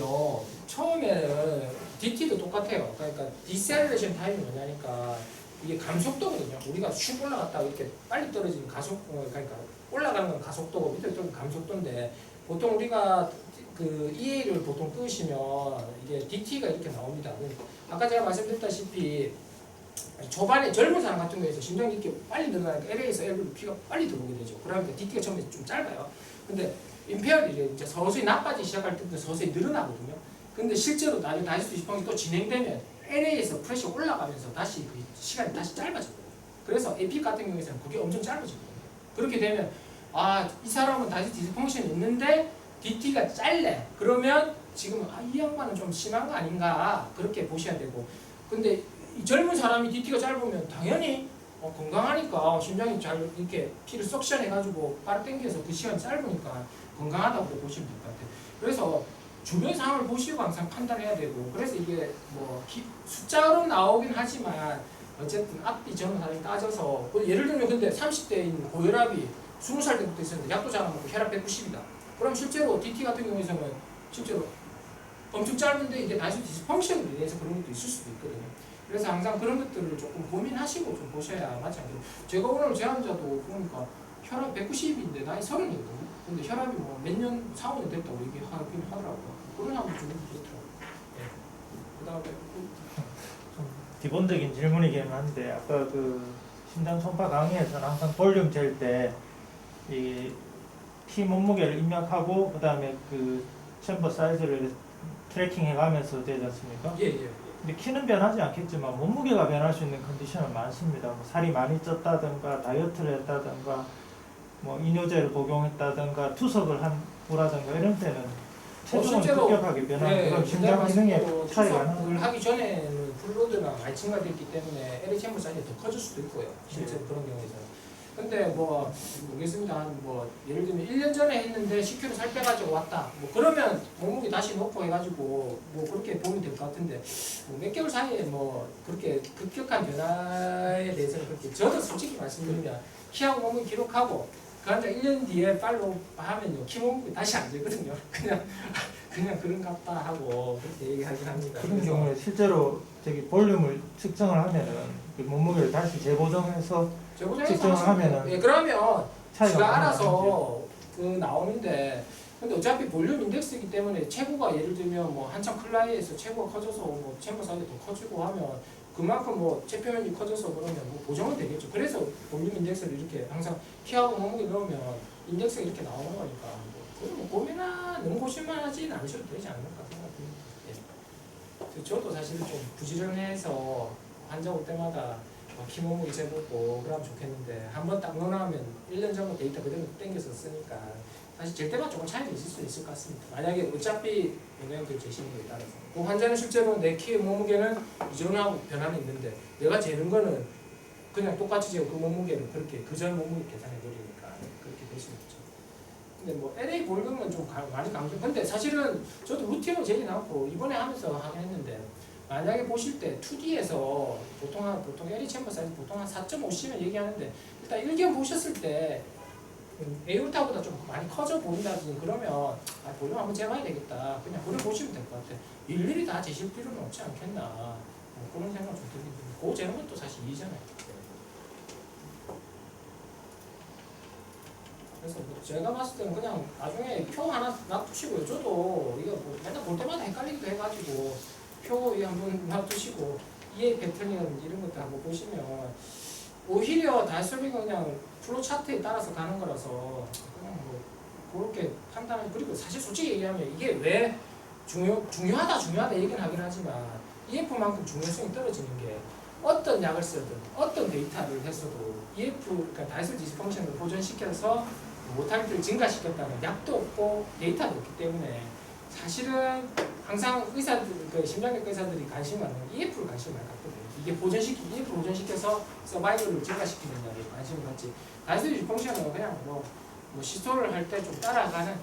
DT도 똑같아요. 그러니까 디셀레이션 타임이 뭐냐니까 이게 감속도거든요. 우리가 슉 올라갔다가 이렇게 빨리 떨어지는 그러니까 올라가는 건 가속도고 밑에 떨어지는 감속도인데 보통 우리가 그 EA를 보통 끄시면 이게 DT가 이렇게 나옵니다. 아까 제가 말씀드렸다시피 초반에 젊은 사람 같은 경우에서 심장이 이렇게 빨리 늘어나니까 LA에서 L로 피가 빨리 들어오게 되죠. 그러니까 DT가 처음에 좀 짧아요. 근데 임페어이 이제 서서히 나빠지기 시작할 때부터 서서히 늘어나거든요. 근데 실제로 나중에 다이스 디스펑션이 또 진행되면 LA에서 프레셔 올라가면서 다시 그 시간이 다시 짧아져요. 그래서 AP 같은 경우에는 그게 엄청 짧아지거든요. 그렇게 되면 이 사람은 다이스 디스펑션이 있는데 DT가 짧네. 그러면 지금 이 양반은 좀 심한 거 아닌가 그렇게 보셔야 되고 근데 이 젊은 사람이 DT가 짧으면 당연히 건강하니까 심장이 잘 이렇게 피를 석션해가지고 빠르게 당겨서 그 시간이 짧으니까 건강하다고 보시면 될 것 같아요. 그래서 주변 상황을 보시고 항상 판단해야 되고 그래서 이게 뭐 숫자로 나오긴 하지만 어쨌든 앞뒤 전후 사람이 따져서 예를 들면 근데 30대인 고혈압이 20살 때부터 있었는데 약도 잘 안 먹고 혈압 190이다. 그럼 실제로 DT 같은 경우에서는 실제로 엄청 짧은데 이게 다시 디스펑션으로 인해서 그런 것도 있을 수도 있거든요. 그래서 항상 그런 것들을 조금 고민하시고 좀 보셔야 맞지 않겠어요. 제가 오늘 제 환자도 보니까 혈압 190인데 나이 30이거든요. 근데 혈압이 뭐 몇 년, 4, 5년 됐다고 얘기하긴 하더라고요. 그런 사람도 좀 그렇더라고요. 예. 그 다음에 좀 기본적인 질문이긴 한데 아까 그 심장 초음파 강의에서는 항상 볼륨 잴 때 이 피 몸무게를 입력하고 그 다음에 그 챔버 사이즈를 트래킹 해가면서 되지 않습니까? 예. 근데 키는 변하지 않겠지만 몸무게가 변할 수 있는 컨디션은 많습니다. 뭐 살이 많이 쪘다든가 다이어트를 했다든가 뭐 이뇨제를 복용했다든가 투석을 한다든가 이런 때는 체중은 급격하게 변하는 그런 심장 기능에 차이가 나는 그걸 하기 전에는 풀로드가 많이 증가됐기 때문에 LA 챔버 사이즈가 더 커질 수도 있고요. 실제로 그런 경우에는. 근데 뭐 모르겠습니다. 뭐 예를 들면 1년 전에 했는데 10kg 살 빼가지고 왔다. 뭐 그러면 몸무게 다시 놓고 해가지고 뭐 그렇게 보면 될 것 같은데 뭐 몇 개월 사이에 뭐 그렇게 급격한 변화에 대해서는 그렇게 저도 솔직히 말씀드리면 키하고 몸무게 기록하고 그 환자 1년 뒤에 팔로우 하면요 키 몸무게 다시 안 되거든요. 그냥 그런갑다 하고 그렇게 얘기하긴 합니다. 그런 경우에 실제로 볼륨을 측정을 하면은 그 몸무게를 다시 재보정해서 측정을 하면은 예, 그러면 지가 알아서 나는지. 그 나오는데 근데 어차피 볼륨 인덱스이기 때문에 체구가 예를 들면 뭐 한참 클라이에서 체구가 커져서 뭐 챔버 사이즈 더 커지고 하면 그만큼 뭐 체표면이 커져서 그러면 뭐 보정은 되겠죠. 그래서 볼륨 인덱스를 이렇게 항상 키하고 몸무게 넣으면 인덱스가 이렇게 나오는 거니까 뭐 고민하 너무 고심하지는 않으셔도 되지 않을까 생각합니다. 예. 저도 사실 좀 부지런해서 환자 올 때마다 키 몸무게 재보고 그러면 좋겠는데 한번 딱 넣어놓으면 1년 전부 데이터 그대로 땡겨서 쓰니까 사실 잴 때만 조금 차이가 있을 수 있을 것 같습니다. 만약에 어차피 영양들 재시는 거에 따라서 그 환자는 실제로 내 키의 몸무게는 이전하고 변화는 있는데 내가 재는 거는 그냥 똑같이 재고 그 몸무게를 그렇게 그전 몸무게 계산해 버리니까 그렇게 될 수 있죠. 근데 뭐 LA 볼륨은 좀 많이 강조. 근데 사실은 저도 루틴으로 재진 않고 이번에 하면서 하긴 했는데 만약에 보실 때 2D에서 보통 LA 챔버 사이즈 보통 한 4.5cm 얘기하는데 일단 일견 보셨을 때 에어타보다 좀 많이 커져 보인다든지 그러면 볼륨 한번 재봐야 되겠다. 그냥 볼륨 보시면 될 것 같아요. 일일이 다 재실 필요는 없지 않겠나. 뭐 그런 생각 좀 들긴 듭니다. 그거 재는 것도 사실 이잖아요. 그래서 뭐 제가 봤을 때는 그냥 나중에 표 하나 놔두시고요. 저도 이거 뭐 맨날 볼 때마다 헷갈리기도 해가지고 표 한번 놔두시고 EA 패턴이라든지 이런 것들 한번 보시면 오히려 달소리가 그냥 플로 차트에 따라서 가는 거라서 그냥 뭐 그렇게 판단을. 그리고 사실 솔직히 얘기하면 이게 왜 중요하다 얘기는 하긴 하지만 EF만큼 중요성이 떨어지는 게 어떤 약을 쓰든 어떤 데이터를 했어도 EF 그러니까 다이소 디스펑션을 보존시켜서 모탈리티를 증가시켰다는 약도 없고 데이터도 없기 때문에 사실은 항상 의사들, 그 심장내과 의사들이 관심 많은 건 EF를 관심을 많이 갖거든요. 이게 EF 보존시켜서 서바이벌을 증가시키는 약에 관심을 갖지. 다이소 디스펑션은 그냥 뭐 시도를 할 때 좀 따라가는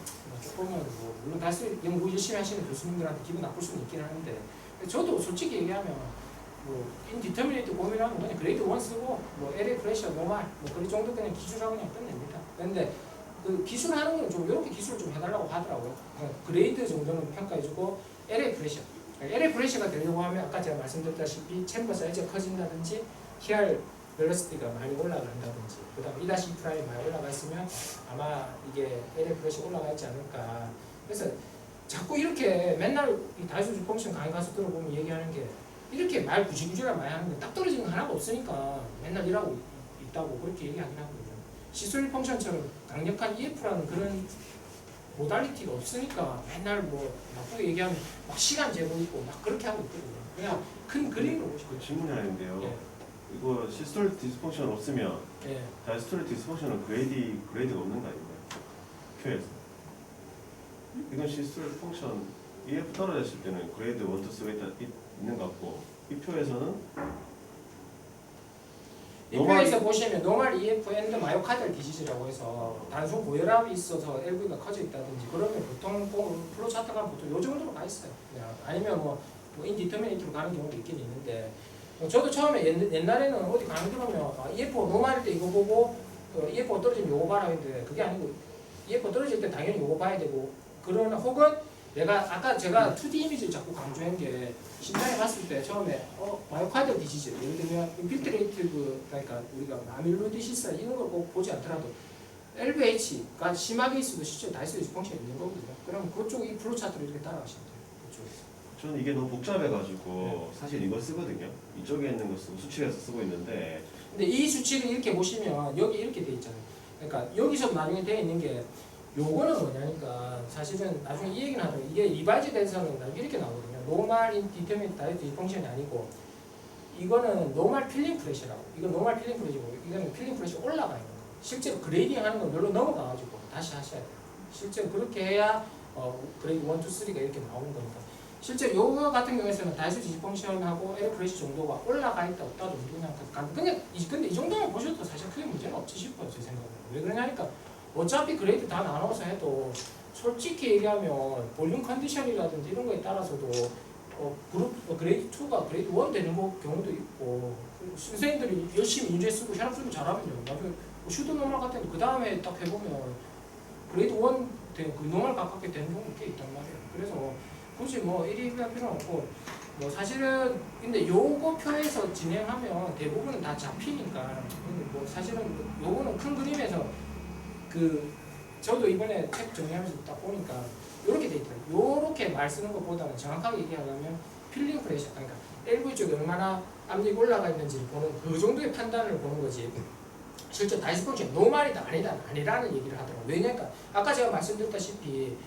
조금은 뭐 물론 다이소 연구 열심히 하시는 교수님들한테 기분 나쁠 수는 있긴 하는데 저도 솔직히 얘기하면 뭐 인디터미네이트 고민하면 그냥 그레이드 1 쓰고 뭐 LA 프레셔 노말 뭐 그 정도 그냥 기술하고 그냥 끝냅니다. 근데 그 기술하는 건 좀 이렇게 기술을 좀 해달라고 하더라고요. 그레이드 정도는 평가해주고 LA 프레셔. LA 프레셔가 되려고 하면 아까 제가 말씀드렸다시피 챔버 사이즈가 커진다든지 PR 벨로시티가 많이 올라간다든지 그다음에 2-2 프라임 많이 올라가 있으면 아마 이게 LA 프레셔 올라가 있지 않을까. 그래서 자꾸 이렇게 맨날 이 다이소주 펑션 강의 가서 들어보면 얘기하는 게 이렇게 말 구질구질하게 많이 하는데 딱 떨어지는 거 하나가 없으니까 맨날 일하고 있다고 그렇게 얘기하긴 하거든요. 시솔 펑션처럼 강력한 EF라는 그런 모달리티가 없으니까 맨날 뭐 나쁘게 얘기하면 막 시간 재고 있고 막 그렇게 하고 있거든요. 그냥 큰 그림으로 보시고. 그 질문이 하는데요. 예. 이거 시스톨 디스펑션 없으면 예. 다이스톨 디스펑션은 그레이드가 없는 거 아닌가요? 표에서. 이건 시스톨 펑션 EF 떨어졌을 때는 그레이드 1, 2, 3가 있는 것 같고 이 표에서는 이 표에서 보시면 노멀 EF 앤드 마이오카디얼 디시즈라고 해서 단순 고혈압이 있어서 LV가 커져 있다든지 그러면 보통 플로 차트가 보통 요 정도로 가 있어요. 그냥 아니면 뭐 인디터미네이트로 가는 경우도 있긴 있는데 저도 처음에 옛날에는 어디 강의 들으면 EF 노멀일 때 이거 보고 EF가 떨어지면 요거 봐라 했는데 그게 아니고 EF 떨어질 때 당연히 요거 봐야 되고 그러나 혹은 아까 제가 2D 이미지를 자꾸 강조한 게 심장에 봤을 때 처음에 마이오카디얼 디시즈 예를 들면 인필트레이티브 그러니까 우리가 아밀로디시스 이런 걸 꼭 보지 않더라도 LVH가 심하게 있어도 실제 다이소 디스펑션이 있는 거거든요. 그럼 그쪽 이 플로 차트로 이렇게 따라가시면 돼요. 그쪽에서. 저는 이게 너무 복잡해가지고 사실 이거 쓰거든요. 이쪽에 있는 거 쓰고 수치해서 쓰고 있는데 근데 이 수치를 이렇게 보시면 여기 이렇게 돼 있잖아요. 그러니까 여기서 나중에 돼 있는 게 요거는 뭐냐니까 사실은 나중에 이 얘기는 하더라고요. 이게 리바이즈 돼서는 나중에 이렇게 나오거든요. 노멀 인디터미네이트 다이어트 펑션이 아니고 이거는 노멀 필링 프레셔라고. 이건 노멀 필링 프레셔고 이거는 필링 프레셔 올라가 있는 거. 실제로 그레이딩 하는 건 별로 넘어가가지고 다시 하셔야 돼요. 실제로 그렇게 해야 그레이드 1, 2, 3가 이렇게 나오는 거니까. 실제 요거 같은 경우에는 다이소 지지 펑션하고 에어 프레셔 정도가 올라가 있다 없다 정도냐. 근데 이 정도만 보셔도 사실 크게 문제는 없지 싶어요. 제 생각에는. 왜 그러냐니까 어차피 그레이드 다 나눠서 해도 솔직히 얘기하면 볼륨 컨디션이라든지 이런 거에 따라서도 그레이드 2가 그레이드 1 되는 경우도 있고 선생님들이 열심히 인제 쓰고 혈압 수준 잘하면요 나중에 슈도 노멀 같은 그 다음에 딱 해보면 그레이드 1 되는 그 노멀 가깝게 되는 경우도 꽤 있단 말이에요. 그래서 굳이 뭐 1위 할 필요는 없고 뭐 사실은 근데 요거 표에서 진행하면 대부분 다 잡히니까 뭐 사실은 요거는 큰 그림에서 저도 이번에 책 정리하면서 딱 보니까 요렇게 돼 있더라고요. 요렇게 말 쓰는 것보다는 정확하게 얘기하려면 필링 프레셔 그러니까 LV 쪽에 얼마나 압력이 올라가 있는지를 보는 그 정도의 판단을 보는 거지 실제 다이소 펑션 노말이다 아니라는 얘기를 하더라고요. 왜냐니까 아까 제가 말씀드렸다시피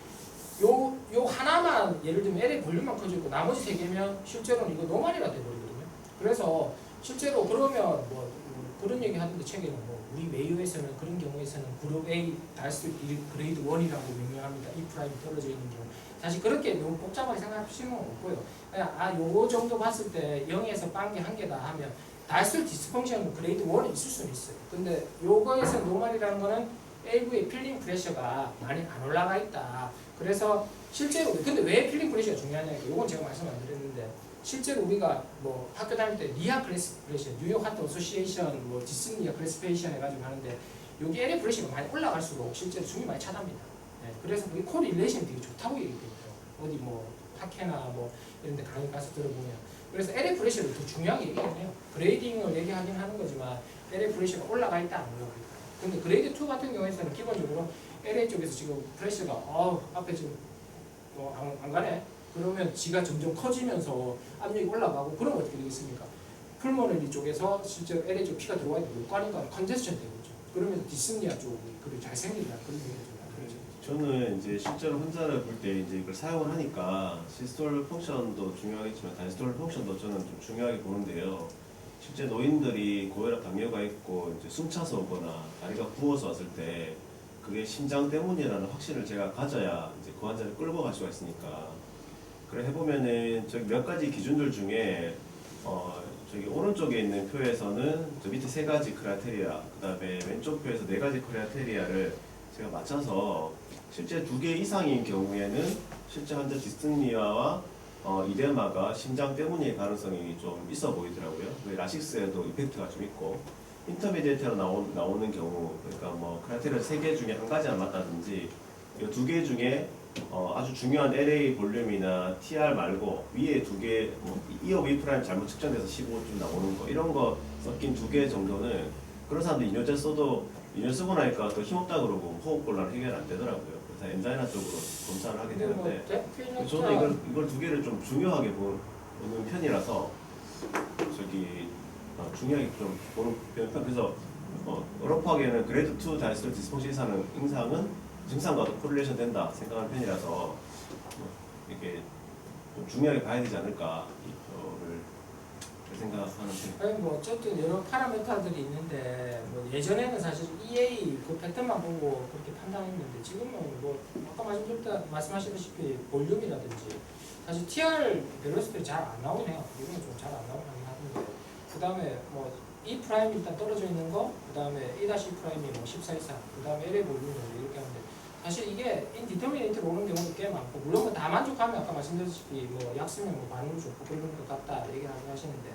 요 하나만 예를 들면 LA 볼륨만 커지고 나머지 세 개면 실제로는 이거 노말이라 돼버리거든요. 그래서 실제로 그러면 뭐 그런 얘기 하던데 책에는 뭐 우리 메이어에서는 그런 경우에서는 그룹 A 다이스 그레이드 1이라고 명명합니다. E 프라임 떨어져 있는 경우. 사실 그렇게 너무 복잡하게 생각할 필요는 없고요. 그냥 요거 정도 봤을 때 0에서 빵개 한 개다 하면 다이스 디스펑션은 그레이드 1에 있을 수는 있어요. 근데 요거에서 노멀이라는 거는 AV의 필링 프레셔가 많이 안 올라가 있다. 그래서 실제로 근데 왜 필링 프레셔가 중요하냐? 요건 제가 말씀 안 드렸는데 실제로 우리가 뭐 학교 다닐 때 리아 클래시피케이션, 뉴욕 하트 어소시에이션, 뭐 디스니아 클래시피케이션 해가지고 하는데 여기 LA 프레셔가 많이 올라갈수록 실제로 숨이 많이 차답니다. 네, 그래서 그게 코릴레이션이 되게 좋다고 얘기해요. 어디 뭐 학회나 뭐 이런 데 강의 가서 들어보면 그래서 LA 프레셔를 더 중요하게 얘기해요. 그레이딩을 얘기하긴 하는 거지만 LA 프레셔가 올라가 있다 안 올라가 있다. 근데 그레이드 2 같은 경우에는 기본적으로 LA 쪽에서 지금 프레셔가 앞에 지금 안 가네. 그러면 지가 점점 커지면서 압력이 올라가고 그러면 어떻게 되겠습니까? 풀모널리 쪽에서 실제로 LA 쪽 피가 들어와 있는 요관인가 컨제스션 되겠죠. 그러면서 디스니아 쪽이 그리고 잘 생긴다 그런 얘기가 좀 나오죠. 저는 이제 실제로 혼자를 볼 때 이제 이걸 사용을 하니까 시스톨 펑션도 중요하겠지만 다이스톨 펑션도 저는 좀 중요하게 보는데요. 실제 노인들이 고혈압 당뇨가 있고 이제 숨 차서 오거나 다리가 부어서 왔을 때 그게 심장 때문이라는 확신을 제가 가져야 이제 그 환자를 끌고 갈 수가 있으니까. 그래 해보면은 저기 몇 가지 기준들 중에 저기 오른쪽에 있는 표에서는 저 밑에 세 가지 크라이테리아, 그다음에 왼쪽 표에서 네 가지 크라이테리아를 제가 맞춰서 실제 2개 이상인 경우에는 실제 환자 디스니아와 이데마가 심장 때문일 가능성이 좀 있어 보이더라고요. 라식스에도 이펙트가 좀 있고 인터미디에이트로 나오는 경우 그러니까 뭐 크라이테리아 3개 중에 한 가지 안 맞다든지 이 2개 중에 아주 중요한 LA 볼륨이나 TR 말고 위에 2개 뭐 E업 E 프라임 잘못 측정돼서 15쯤 나오는 거 이런 거 섞인 2개 정도는 그런 사람들 이뇨제 써도 이뇨 쓰고 나니까 또 힘없다 그러고 호흡곤란 해결 안 되더라고요. 그래서 엔자이나 쪽으로 검사를 하게 되는데 저는 이걸 2개를 좀 중요하게 보는 편이라서 저기 중요하게 좀 보는 편. 그래서 러프하게는 그레이드 2 다이스톨 디스펑션 임상은 증상과도 코릴레이션 된다 생각하는 편이라서 이렇게 좀 중요하게 봐야 되지 않을까 이거를 생각하는 편입니다. 아니 뭐 어쨌든 여러 파라메터들이 있는데 뭐 예전에는 사실 EA 그 패턴만 보고 그렇게 판단했는데 지금은 뭐 아까 말씀하셨다시피 볼륨이라든지 사실 TR 벨로시티를 잘 안 나오긴 해요. 이거는 좀 잘 안 나오긴 하는데 그 다음에 뭐 E 프라임 일단 떨어져 있는 거, 그 다음에 E 프라임이 뭐 14 이상, 그 다음에 LA 볼륨 이렇게 하는데 사실 이게 인디터미네이트로 오는 경우도 꽤 많고 물론 뭐 다 만족하면 아까 말씀드렸다시피 뭐 약 쓰면 뭐 반응이 좋고 그런 것 같다 얘기하시는데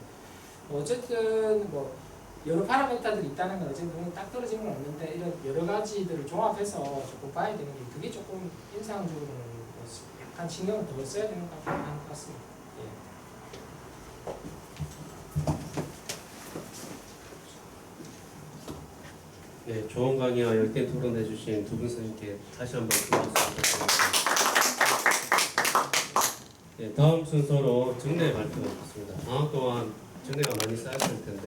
어쨌든 뭐 여러 파라메터들이 있다는 건 어쨌든 딱 떨어지는 건 없는데 이런 여러 가지들을 종합해서 조금 봐야 되는 게 그게 조금 임상적으로는 약간 신경을 더 써야 되는 것 같습니다. 네, 좋은 강의와 열띤 토론해주신 두 분 선생님께 다시 한번 고맙습니다. 네, 다음 순서로 정례 발표가 있습니다. 방학 동안 정례가 많이 쌓였을 텐데